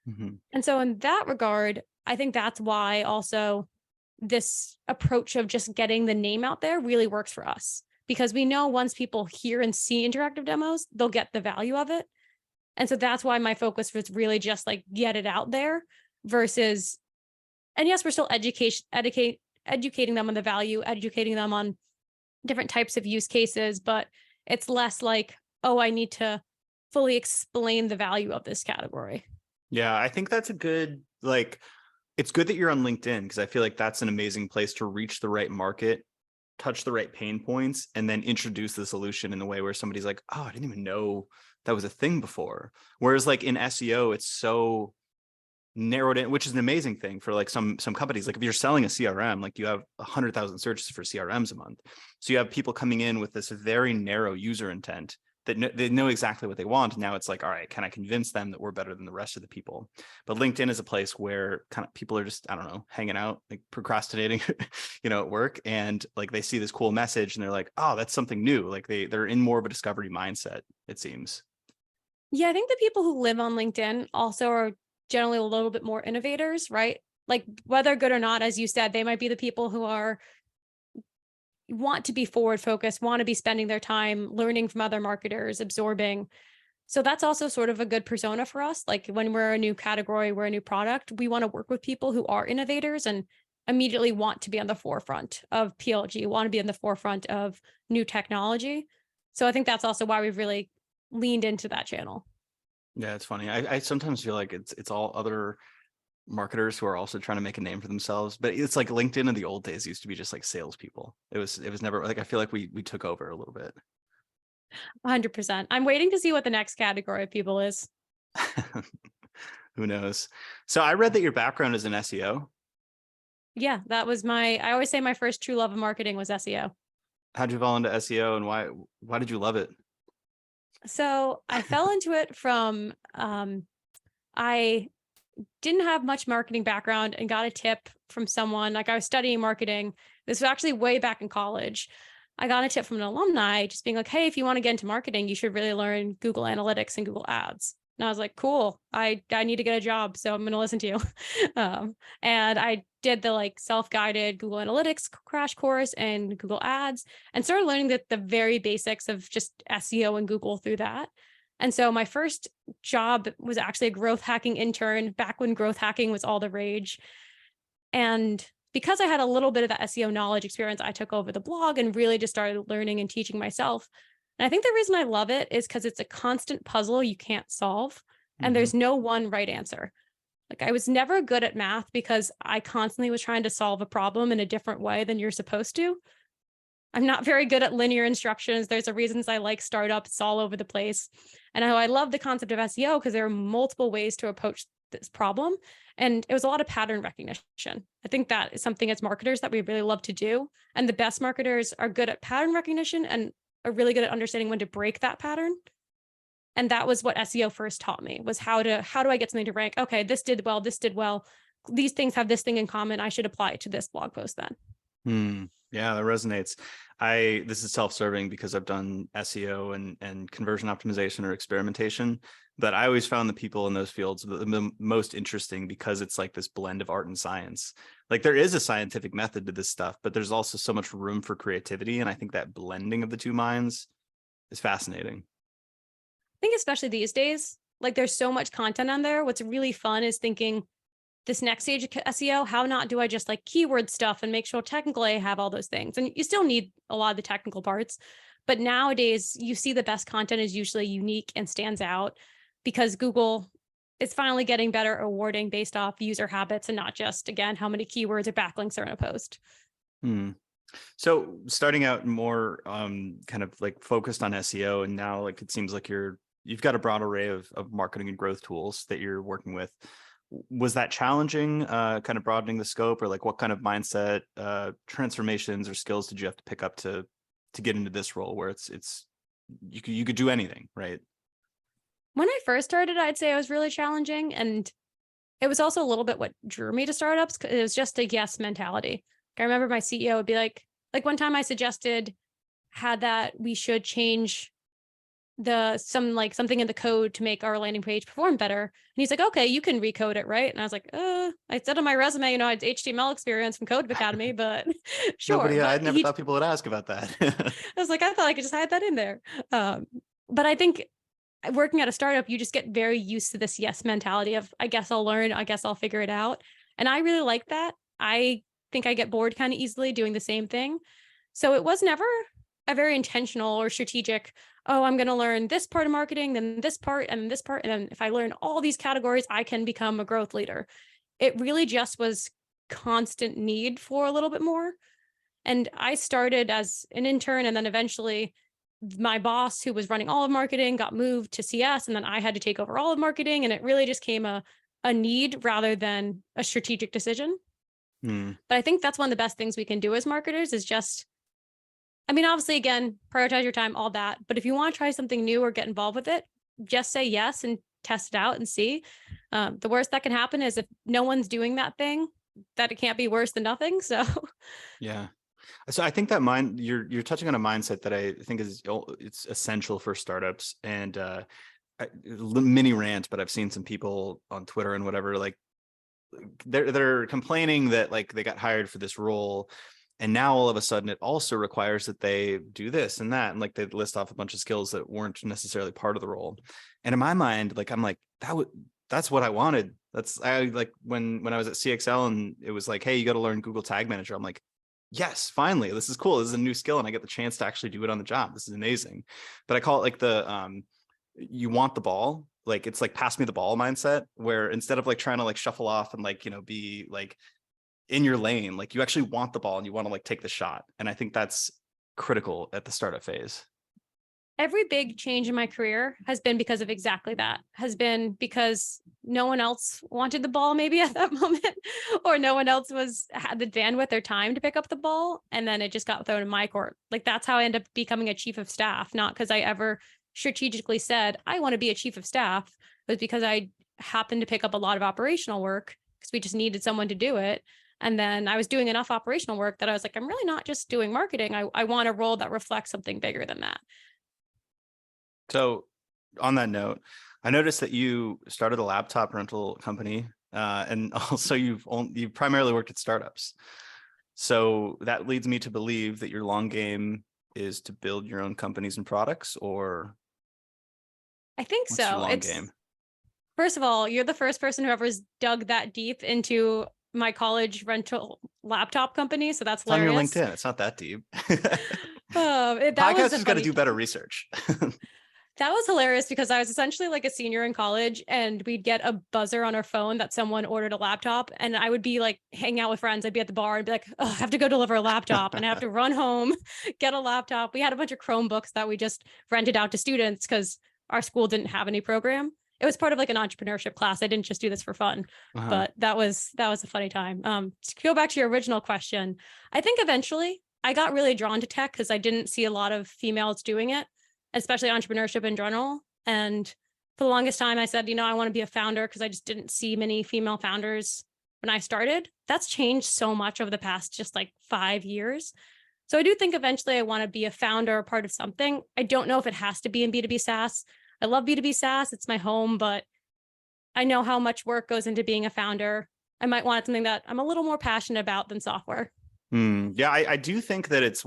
Mm-hmm. And so in that regard, I think that's why also this approach of just getting the name out there really works for us because we know once people hear and see interactive demos, they'll get the value of it. And so that's why my focus was really just like get it out there versus, and yes, we're still educating them on the value, educating them on different types of use cases, but it's less like, oh, I need to fully explain the value of this category. Yeah, I think that's a good, like, it's good that you're on LinkedIn because I feel like that's an amazing place to reach the right market, touch the right pain points, and then introduce the solution in a way where somebody's like, oh, I didn't even know that was a thing before. Whereas like in SEO, it's so narrowed in, which is an amazing thing for like some companies. Like if you're selling a CRM, like you have 100,000 searches for CRMs a month. So you have people coming in with this very narrow user intent that they know exactly what they want. Now it's like, all right, can I convince them that we're better than the rest of the people? But LinkedIn is a place where kind of people are just, I don't know, hanging out, like procrastinating, at work. And like they see this cool message and they're like, oh, that's something new. Like they're in more of a discovery mindset, it seems. Yeah, I think the people who live on LinkedIn also are generally a little bit more innovators, right? Like whether good or not, as you said, they might be the people who want to be forward focused, want to be spending their time learning from other marketers, absorbing. So that's also sort of a good persona for us. Like when we're a new category, we're a new product, we want to work with people who are innovators and immediately want to be on the forefront of PLG, want to be on the forefront of new technology. So I think that's also why we've really leaned into that channel. Yeah, it's funny. I sometimes feel like it's all other marketers who are also trying to make a name for themselves. But it's like LinkedIn in the old days used to be just like salespeople. It was never like, I feel like we took over a little bit. 100%. I'm waiting to see what the next category of people is. Who knows? So I read that your background is in SEO. Yeah, I always say my first true love of marketing was SEO. How'd you fall into SEO and why did you love it? So I fell into it from, I didn't have much marketing background and got a tip from someone. Like I was studying marketing. This was actually way back in college. I got a tip from an alumni just being like, hey, if you want to get into marketing, you should really learn Google Analytics and Google Ads. And I was like, cool, I need to get a job. So I'm going to listen to you. And I did the like self-guided Google Analytics crash course and Google Ads and started learning the very basics of just SEO and Google through that. And so my first job was actually a growth hacking intern back when growth hacking was all the rage. And because I had a little bit of that SEO knowledge experience, I took over the blog and really just started learning and teaching myself. And I think the reason I love it is because it's a constant puzzle you can't solve. And Mm-hmm. there's no one right answer. Like I was never good at math because I constantly was trying to solve a problem in a different way than you're supposed to. I'm not very good at linear instructions. There's a reasons I like startups all over the place. And I love the concept of SEO because there are multiple ways to approach this problem. And it was a lot of pattern recognition. I think that is something as marketers that we really love to do. And the best marketers are good at pattern recognition and are really good at understanding when to break that pattern. And that was what SEO first taught me was how do I get something to rank? Okay, this did well, this did well. These things have this thing in common. I should apply it to this blog post then. Yeah, that resonates. This is self-serving because I've done SEO and conversion optimization or experimentation, but I always found the people in those fields the most interesting because it's like this blend of art and science. Like there is a scientific method to this stuff, but there's also so much room for creativity, and I think that blending of the two minds is fascinating. I think especially these days, like there's so much content on there. What's really fun is thinking this next stage of SEO, how not do I just like keyword stuff and make sure technically I have all those things? And you still need a lot of the technical parts. But nowadays, you see the best content is usually unique and stands out because Google is finally getting better awarding based off user habits and not just, again, how many keywords or backlinks are in a post. Hmm. So starting out more kind of like focused on SEO, and now like it seems like you've got a broad array of marketing and growth tools that you're working with. Was that challenging, kind of broadening the scope, or like what kind of mindset transformations or skills did you have to pick up to get into this role where it's you could do anything, right? When I first started, I'd say it was really challenging. And it was also a little bit what drew me to startups. 'Cause it was just a yes mentality. I remember my CEO would be like one time I suggested had that we should change something in the code to make our landing page perform better. And he's like, okay, you can recode it, right? And I was like, I said on my resume, I had HTML experience from Code Academy, but sure. Nobody, I But never thought people would ask about that. I was like, I thought I could just hide that in there. But I think working at a startup, you just get very used to this yes mentality of, I guess I'll learn, I guess I'll figure it out. And I really like that. I think I get bored kind of easily doing the same thing. So it was never a very intentional or strategic, oh, I'm going to learn this part of marketing, then this part, and this part. And then if I learn all these categories, I can become a growth leader. It really just was constant need for a little bit more. And I started as an intern, and then eventually my boss, who was running all of marketing, got moved to CS, and then I had to take over all of marketing. And it really just came a need rather than a strategic decision. Hmm. But I think that's one of the best things we can do as marketers is just, I mean, obviously, again, prioritize your time, all that. But if you want to try something new or get involved with it, just say yes and test it out and see. The worst that can happen is if no one's doing that thing, that it can't be worse than nothing. So Yeah. So I think that you're touching on a mindset that I think it's essential for startups. And mini rant, but I've seen some people on Twitter and whatever, like they're complaining that like they got hired for this role, and now all of a sudden it also requires that they do this and that, and like they list off a bunch of skills that weren't necessarily part of the role. And in my mind, like I'm like that's what I wanted. I like when I was at CXL and it was like, hey, you got to learn Google Tag Manager. I'm like, yes, finally, this is cool. This is a new skill, and I get the chance to actually do it on the job. This is amazing. But I call it like the you want the ball, like it's like pass me the ball mindset, where instead of like trying to like shuffle off and like be like in your lane, like you actually want the ball and you want to like take the shot. And I think that's critical at the startup phase. every big change in my career has been because of exactly that, has been because no one else wanted the ball maybe at that moment, or no one else had the bandwidth or time to pick up the ball. And then it just got thrown in my court. Like that's how I ended up becoming a chief of staff, not because I ever strategically said, I want to be a chief of staff. It was because I happened to pick up a lot of operational work because we just needed someone to do it. And then I was doing enough operational work that I was like, I'm really not just doing marketing. I want a role that reflects something bigger than that. So on that note, I noticed that you started a laptop rental company, and also you've primarily worked at startups. So that leads me to believe that your long game is to build your own companies and products, or I think what's your so. long game? First of all, you're the first person who ever's dug that deep into my college rental laptop company. So that's It's on your hilarious. LinkedIn. It's not that deep. That was Podcasters got to do better research. That was hilarious because I was essentially like a senior in college, and we'd get a buzzer on our phone that someone ordered a laptop, and I would be like hanging out with friends. I'd be at the bar and be like, oh, I have to go deliver a laptop, and I have to run home, get a laptop. We had a bunch of Chromebooks that we just rented out to students because our school didn't have any program. It was part of like an entrepreneurship class. I didn't just do this for fun, but that was a funny time. To go back to your original question, I think eventually I got really drawn to tech because I didn't see a lot of females doing it, especially entrepreneurship in general. And for the longest time, I said, I want to be a founder because I just didn't see many female founders when I started. That's changed so much over the past just like 5 years. So I do think eventually I want to be a founder or part of something. I don't know if it has to be in B2B SaaS. I love B2B SaaS. It's my home, but I know how much work goes into being a founder. I might want something that I'm a little more passionate about than software. Yeah, I do think that it's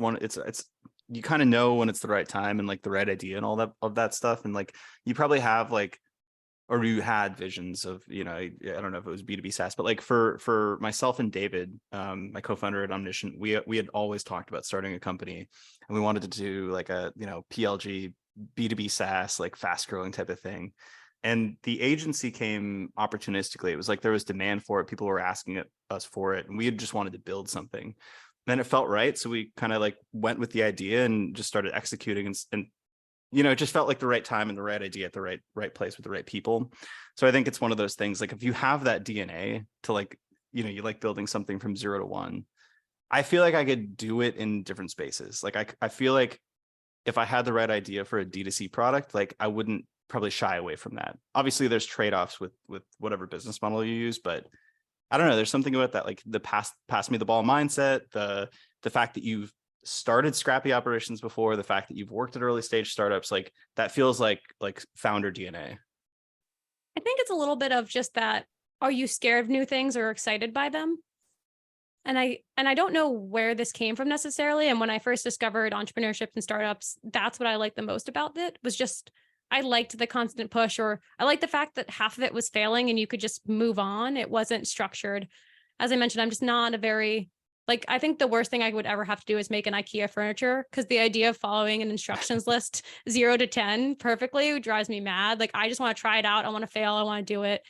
you kind of know when it's the right time and like the right idea and all that of that stuff. And like you probably have like, or you had visions of, I don't know if it was B2B SaaS, but like for myself and David, my co-founder at Omniscient, we had always talked about starting a company, and we wanted to do like a, PLG B2B SaaS, like fast growing type of thing. And the agency came opportunistically. It was like there was demand for it. People were asking us for it, and we had just wanted to build something. Then it felt right, so we kind of like went with the idea and just started executing, and it just felt like the right time and the right idea at the right place with the right people. So I think it's one of those things, like if you have that DNA to like, you like building something from 0 to 1, I feel like I could do it in different spaces. Like I feel like if I had the right idea for a D2C product, like I wouldn't probably shy away from that. Obviously there's trade-offs with whatever business model you use, but I don't know, there's something about that, like the pass me the ball mindset, the fact that you've started scrappy operations before, the fact that you've worked at early stage startups, like that feels like founder DNA. I think it's a little bit of just that. Are you scared of new things or excited by them? And I don't know where this came from necessarily. And when I first discovered entrepreneurship and startups, that's what I liked the most about it, was just I liked the constant push, or I liked the fact that half of it was failing and you could just move on. It wasn't structured. As I mentioned, I'm just not a very, like, I think the worst thing I would ever have to do is make an IKEA furniture, because the idea of following an instructions list 0 to 10 perfectly drives me mad. Like, I just want to try it out. I want to fail. I want to do it.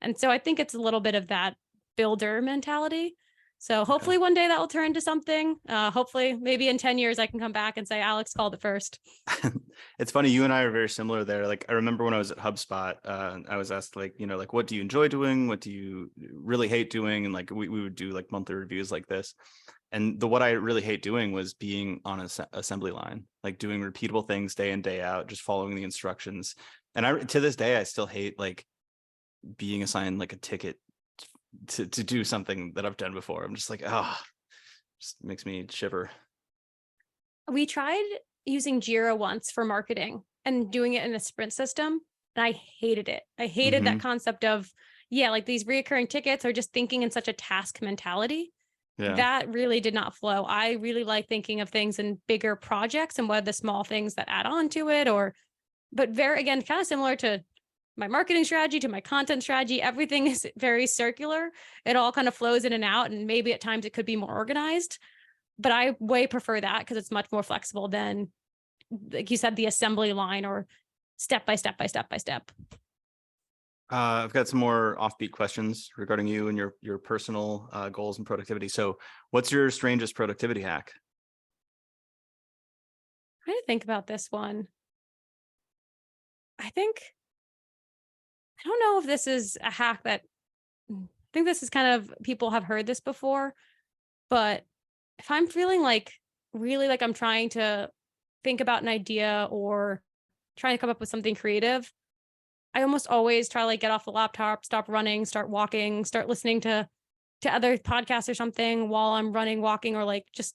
And so I think it's a little bit of that builder mentality. So hopefully one day that will turn into something. Hopefully maybe in 10 years I can come back and say Alex called it first. It's funny, you and I are very similar there. Like I remember when I was at HubSpot, I was asked like, like what do you enjoy doing? What do you really hate doing? And like we would do like monthly reviews like this. And what I really hate doing was being on an assembly line, like doing repeatable things day in, day out, just following the instructions. And to this day, I still hate like being assigned like a ticket to do something that I've done before. I'm just like, just makes me shiver. We tried using Jira once for marketing and doing it in a sprint system, and I hated it. I hated that concept of, like these reoccurring tickets, or just thinking in such a task mentality. Yeah. That really did not flow. I really like thinking of things in bigger projects and what are the small things that add on to it, but very, again, kind of similar to my marketing strategy, to my content strategy. Everything is very circular. It all kind of flows in and out. And maybe at times it could be more organized, but I way prefer that because it's much more flexible than, like you said, the assembly line or step by step by step by step. I've got some more offbeat questions regarding you and your personal goals and productivity. So what's your strangest productivity hack? I'm trying to think about this one. I don't know if this is a hack I think this is kind of, people have heard this before, but if I'm feeling like really like I'm trying to think about an idea or trying to come up with something creative, I almost always try to like get off the laptop, stop running, start walking, start listening to other podcasts or something while I'm running, walking, or like just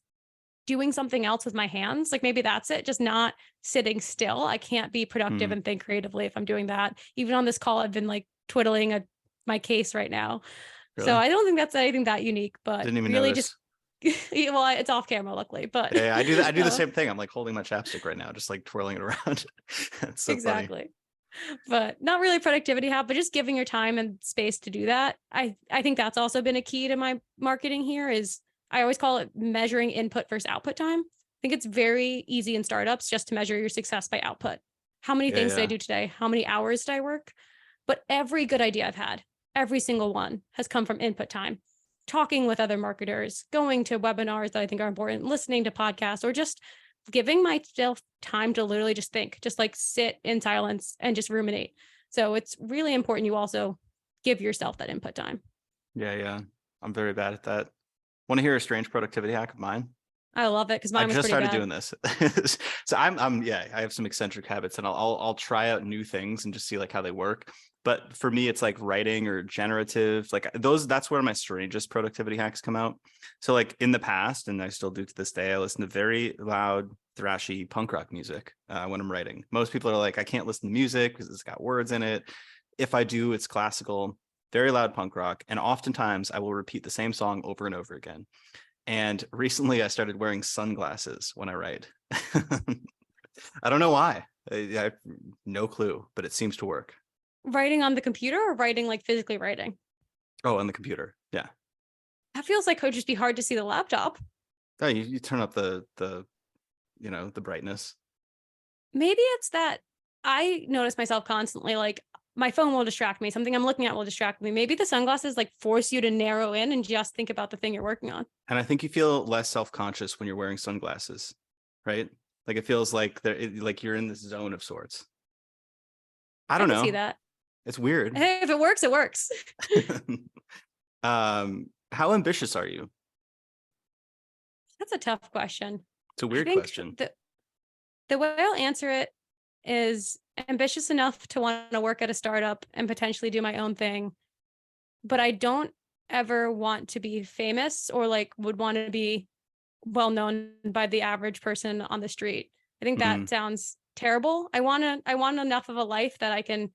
doing something else with my hands. Like maybe that's it, just not sitting still. I can't be productive and think creatively if I'm doing that. Even on this call, I've been like twiddling my case right now. Really? So I don't think that's anything that unique, but didn't even really notice. Just, well, it's off camera, luckily, but yeah, I do that. I do the same thing. I'm like holding my chapstick right now, just like twirling it around. It's so exactly. Funny. But not really productivity hack, but just giving your time and space to do that. I think that's also been a key to my marketing here. Is I always call it measuring input versus output time. I think it's very easy in startups just to measure your success by output. How many things did I do today? How many hours did I work? But every good idea I've had, every single one, has come from input time. Talking with other marketers, going to webinars that I think are important, listening to podcasts, or just giving myself time to literally just think, just like sit in silence and just ruminate. So it's really important you also give yourself that input time. Yeah. I'm very bad at that. Want to hear a strange productivity hack of mine? I love it because I mine was just pretty started bad. doing this. So yeah, I have some eccentric habits and I'll try out new things and just see like how they work. But for me, it's like writing or generative, like that's where my strangest productivity hacks come out. So like in the past, and I still do to this day, I listen to very loud, thrashy punk rock music when I'm writing. Most people are like, I can't listen to music because it's got words in it. If I do, it's classical, very loud punk rock. And oftentimes I will repeat the same song over and over again. And recently I started wearing sunglasses when I write. I don't know why. I have no clue, but it seems to work. Writing on the computer or writing like physically writing? Oh, on the computer. Yeah. That feels like could just be hard to see the laptop. Oh, you turn up the the brightness. Maybe it's that I notice myself constantly like my phone will distract me. Something I'm looking at will distract me. Maybe the sunglasses like force you to narrow in and just think about the thing you're working on. And I think you feel less self-conscious when you're wearing sunglasses, right? Like it feels like like you're in this zone of sorts. I I don't can see know. that. It's weird. Hey, if it works, it works. How ambitious are you? That's a tough question. It's a I weird think question. the way I'll answer it is ambitious enough to want to work at a startup and potentially do my own thing, but I don't ever want to be famous or like would want to be well known by the average person on the street. I think Mm, that sounds terrible. I want enough of a life that I can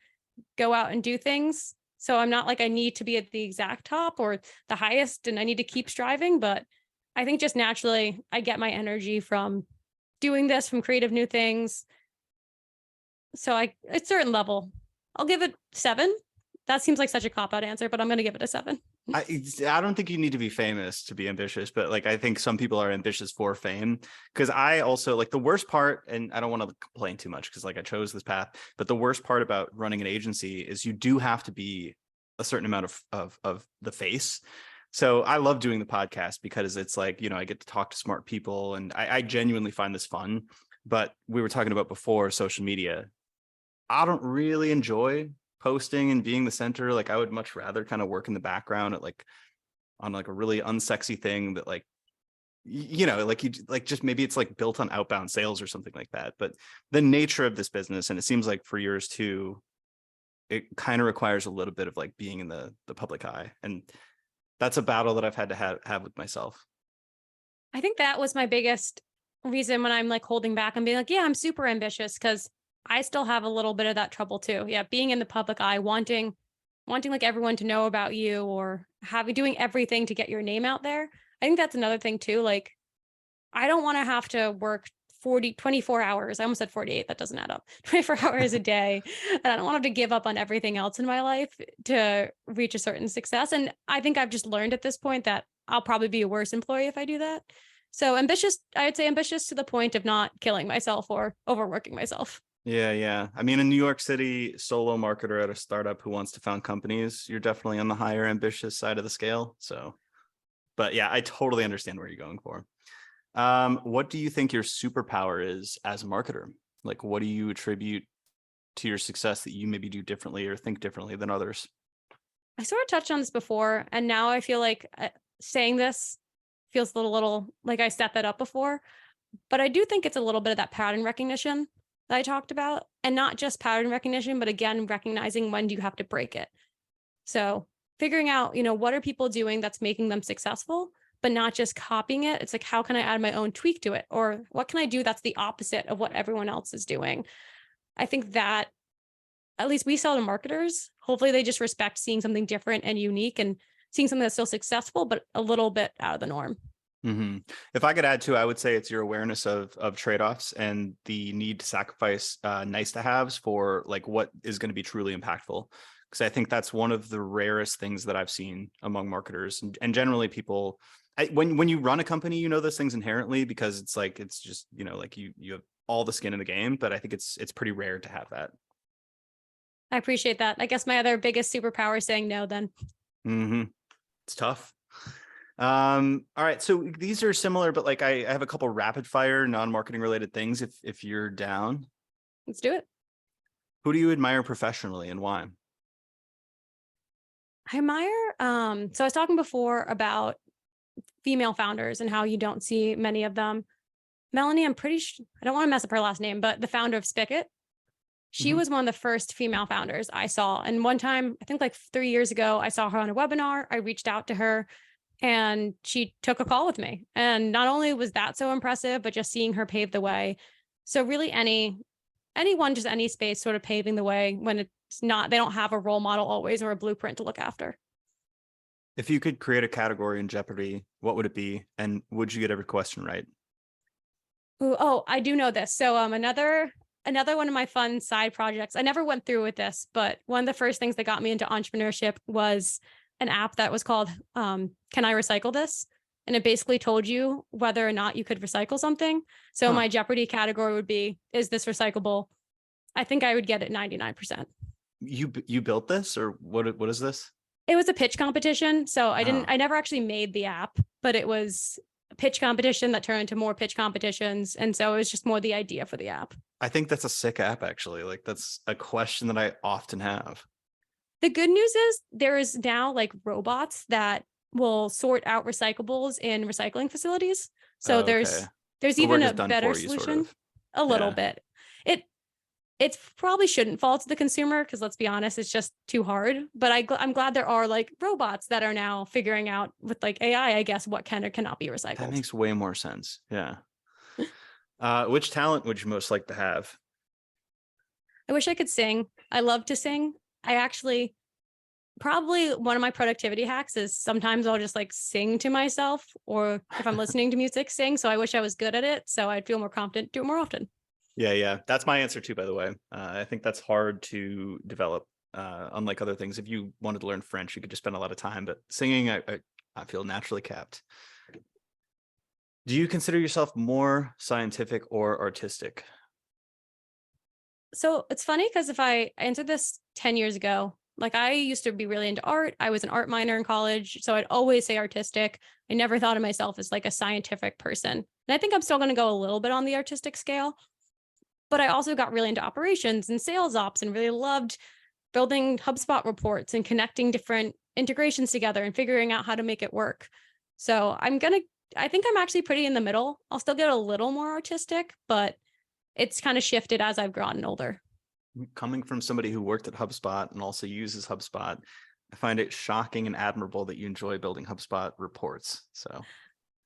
go out and do things. So I'm not like I need to be at the exact top or the highest and I need to keep striving, but I think just naturally I get my energy from doing this, from creative new things. So a certain level, I'll give it 7. That seems like such a cop out answer, but I'm going to give it a 7. I don't think you need to be famous to be ambitious, but like I think some people are ambitious for fame. Because I also like the worst part, and I don't want to complain too much because like I chose this path, but the worst part about running an agency is you do have to be a certain amount of the face. So I love doing the podcast because it's like, I get to talk to smart people and I genuinely find this fun. But we were talking about before social media. I don't really enjoy posting and being the center. Like I would much rather kind of work in the background at like on like a really unsexy thing that like like you like just maybe it's like built on outbound sales or something like that. But the nature of this business, and it seems like for yours too, it kind of requires a little bit of like being in the public eye, and that's a battle that I've had to have with myself. I think that was my biggest reason when I'm like holding back and being like, yeah, I'm super ambitious because I still have a little bit of that trouble too. Yeah, being in the public eye, wanting like everyone to know about you or having doing everything to get your name out there. I think that's another thing too. Like I don't want to have to work 24 hours. I almost said 48. That doesn't add up. 24 hours a day. And I don't want to have to give up on everything else in my life to reach a certain success. And I think I've just learned at this point that I'll probably be a worse employee if I do that. So ambitious, I'd say ambitious to the point of not killing myself or overworking myself. Yeah. I mean, in New York City, solo marketer at a startup who wants to found companies, you're definitely on the higher ambitious side of the scale. So, but yeah, I totally understand where you're going for. What do you think your superpower is as a marketer? Like, what do you attribute to your success that you maybe do differently or think differently than others? I sort of touched on this before, and now I feel like saying this feels a little like I set that up before. But I do think it's a little bit of that pattern recognition that I talked about, and not just pattern recognition, but again, recognizing when do you have to break it. So figuring out, what are people doing that's making them successful, but not just copying it. It's like, how can I add my own tweak to it? Or what can I do that's the opposite of what everyone else is doing? I think that at least we sell to marketers. Hopefully they just respect seeing something different and unique and seeing something that's still successful, but a little bit out of the norm. Mm-hmm. If I could add to, I would say it's your awareness of trade-offs and the need to sacrifice nice to haves for like what is going to be truly impactful. Because I think that's one of the rarest things that I've seen among marketers and generally people. When you run a company, those things inherently because it's just like you have all the skin in the game. But I think it's pretty rare to have that. I appreciate that. I guess my other biggest superpower is saying no then. Mm-hmm. It's tough. All right. So these are similar, but like I have a couple rapid fire non-marketing related things if you're down. Let's do it. Who do you admire professionally and why? I admire, so I was talking before about female founders and how you don't see many of them. Melanie, I'm pretty sure, I don't want to mess up her last name, but the founder of Spigot, she Mhm. was one of the first female founders I saw. And one time, I think like 3 years ago, I saw her on a webinar. I reached out to her and she took a call with me. And not only was that so impressive, but just seeing her pave the way. So really anyone, just any space sort of paving the way when it's not, they don't have a role model always or a blueprint to look after. If you could create a category in Jeopardy, what would it be? And would you get every question right? Ooh, oh, I do know this. So another one of my fun side projects. I never went through with this, but one of the first things that got me into entrepreneurship was an app that was called Can I Recycle This? And it basically told you whether or not you could recycle something. So Huh. my Jeopardy category would be, is this recyclable? I think I would get it 99%. You built this, or what is this? It was a pitch competition. So Oh. I never actually made the app, but it was a pitch competition that turned into more pitch competitions. And so it was just more the idea for the app. I think that's a sick app, actually. Like, that's a question that I often have. The good news is there is now like robots that will sort out recyclables in recycling facilities. So Oh, okay. there's The even work a is done better for you, sort solution. of. A little Yeah. bit. It probably shouldn't fall to the consumer because let's be honest, it's just too hard. But I'm glad there are like robots that are now figuring out with like AI, I guess, what can or cannot be That recycled. makes way more sense. Yeah. Which talent would you most like to have? I wish I could sing. I love to sing. I actually probably one of my productivity hacks is sometimes I'll just like sing to myself, or if I'm listening to music, sing. So I wish I was good at it. So I'd feel more confident, do it more often. Yeah. That's my answer too, by the way. I think that's hard to develop. Unlike other things, if you wanted to learn French, you could just spend a lot of time. But singing, I feel naturally capped. Do you consider yourself more scientific or artistic? So it's funny because if I answered this 10 years ago, like I used to be really into art. I was an art minor in college. So I'd always say artistic. I never thought of myself as like a scientific person. And I think I'm still going to go a little bit on the artistic scale. But I also got really into operations and sales ops and really loved building HubSpot reports and connecting different integrations together and figuring out how to make it work. So I think I'm actually pretty in the middle. I'll still get a little more artistic, but it's kind of shifted as I've gotten older. Coming from somebody who worked at HubSpot and also uses HubSpot, I find it shocking and admirable that you enjoy building HubSpot reports. So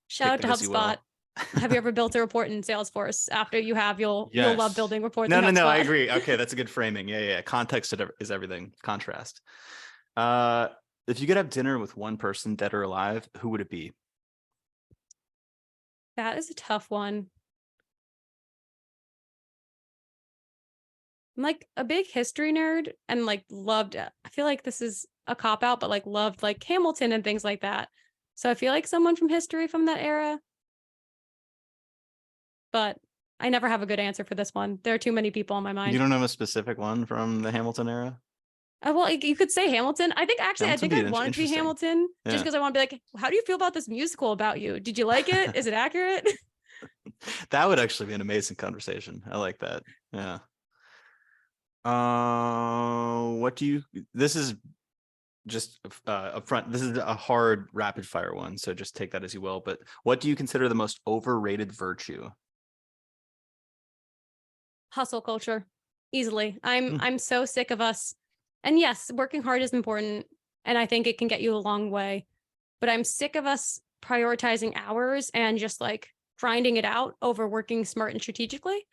Shout out to as you will. HubSpot. Have you ever built a report in Salesforce? After you have, you'll love Yes. building reports. No, in I HubSpot. agree. Okay, that's a good framing. Yeah. Context is everything. Contrast. If you could have dinner with one person, dead or alive, who would it be? That is a tough one. I'm like a big history nerd and like loved it. I feel like this is a cop out, but like loved like Hamilton and things like that. So I feel like someone from history from that era. But I never have a good answer for this one. There are too many people on my mind. You don't have a specific one from the Hamilton era? Well, you could say Hamilton. I think Hamilton I wanted to be interesting. Hamilton just Yeah. because I want to be like, how do you feel about this musical about you? Did you like it? Is it accurate? That would actually be an amazing conversation. I like that. Yeah. This is just upfront. This is a hard rapid fire one, so just take that as you will. But what do you consider the most overrated virtue? Hustle culture, easily. I'm so sick of us. And yes, working hard is important, and I think it can get you a long way. But I'm sick of us prioritizing hours and just like grinding it out over working smart and strategically.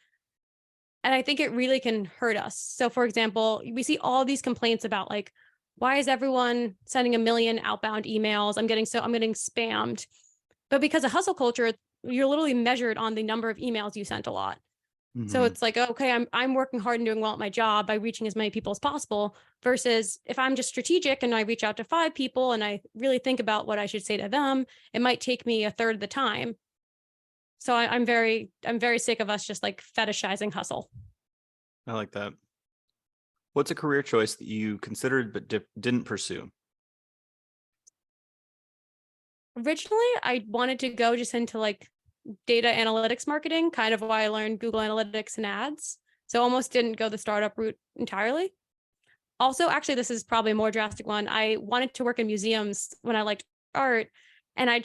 And I think it really can hurt us. So, for example, we see all these complaints about like, why is everyone sending a million outbound emails? I'm getting spammed. But because of hustle culture, you're literally measured on the number of emails you sent a lot. So it's like, okay, I'm working hard and doing well at my job by reaching as many people as possible, versus if I'm just strategic and I reach out to 5 people and I really think about what I should say to them, it might take me a third of the time. So I'm very sick of us just like fetishizing hustle. I like that. What's a career choice that you considered but didn't pursue? Originally, I wanted to go just into like data analytics marketing, kind of why I learned Google Analytics and ads. So almost didn't go the startup route entirely. Also, actually, this is probably a more drastic one. I wanted to work in museums when I liked art. And I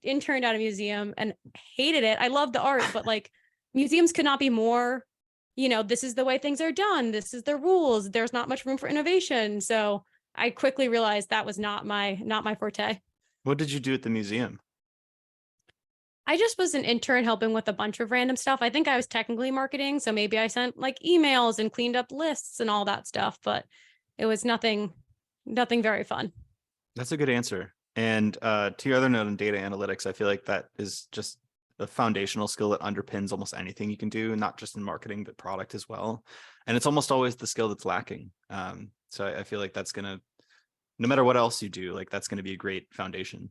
interned at a museum and hated it. I loved the art, but like museums could not be more, this is the way things are done. This is the rules. There's not much room for innovation. So I quickly realized that was not my forte. What did you do at the museum? I just was an intern helping with a bunch of random stuff. I think I was technically marketing, so maybe I sent like emails and cleaned up lists and all that stuff, but it was nothing very fun. That's a good answer. And to your other note on data analytics, I feel like that is just a foundational skill that underpins almost anything you can do, not just in marketing, but product as well. And it's almost always the skill that's lacking. So I feel like that's going to, no matter what else you do, like that's going to be a great foundation.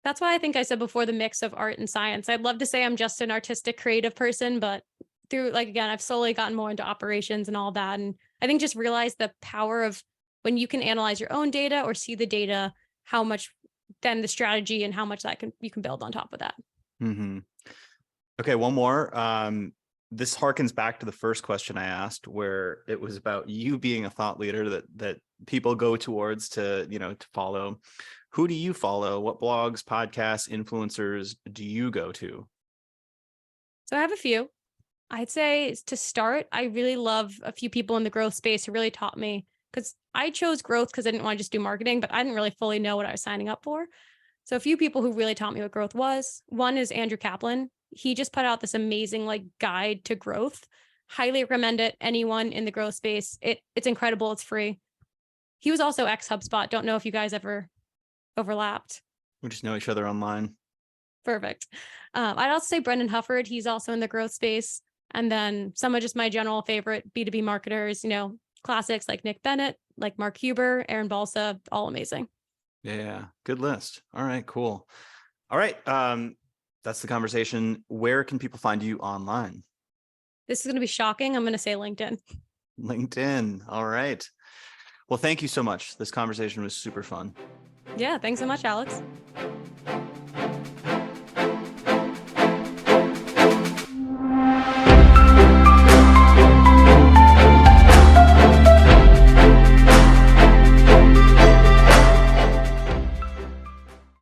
That's why I think I said before the mix of art and science. I'd love to say I'm just an artistic creative person, but through like, again, I've slowly gotten more into operations and all that. And I think just realize the power of when you can analyze your own data or see the data, how much then the strategy and how much you can build on top of that. Mm-hmm. Okay, one more. This harkens back to the first question I asked, where it was about you being a thought leader that people go towards to follow. Who do you follow? What blogs, podcasts, influencers do you go to? So I have a few. I'd say to start, I really love a few people in the growth space who really taught me, because I chose growth because I didn't want to just do marketing, but I didn't really fully know what I was signing up for. So a few people who really taught me what growth was. One is Andrew Kaplan. He just put out this amazing like guide to growth. Highly recommend it. Anyone in the growth space. It's incredible. It's free. He was also ex HubSpot. Don't know if you guys ever overlapped. We just know each other online. Perfect. I'd also say Brendan Hufford. He's also in the growth space. And then some of just my general favorite B2B marketers, classics like Nick Bennett, like Mark Huber, Aaron Balsa, all amazing. Yeah, good list. All right, cool. All right, that's the conversation. Where can people find you online? This is going to be shocking. I'm going to say LinkedIn. LinkedIn. All right. Well, thank you so much. This conversation was super fun. Yeah, thanks so much, Alex.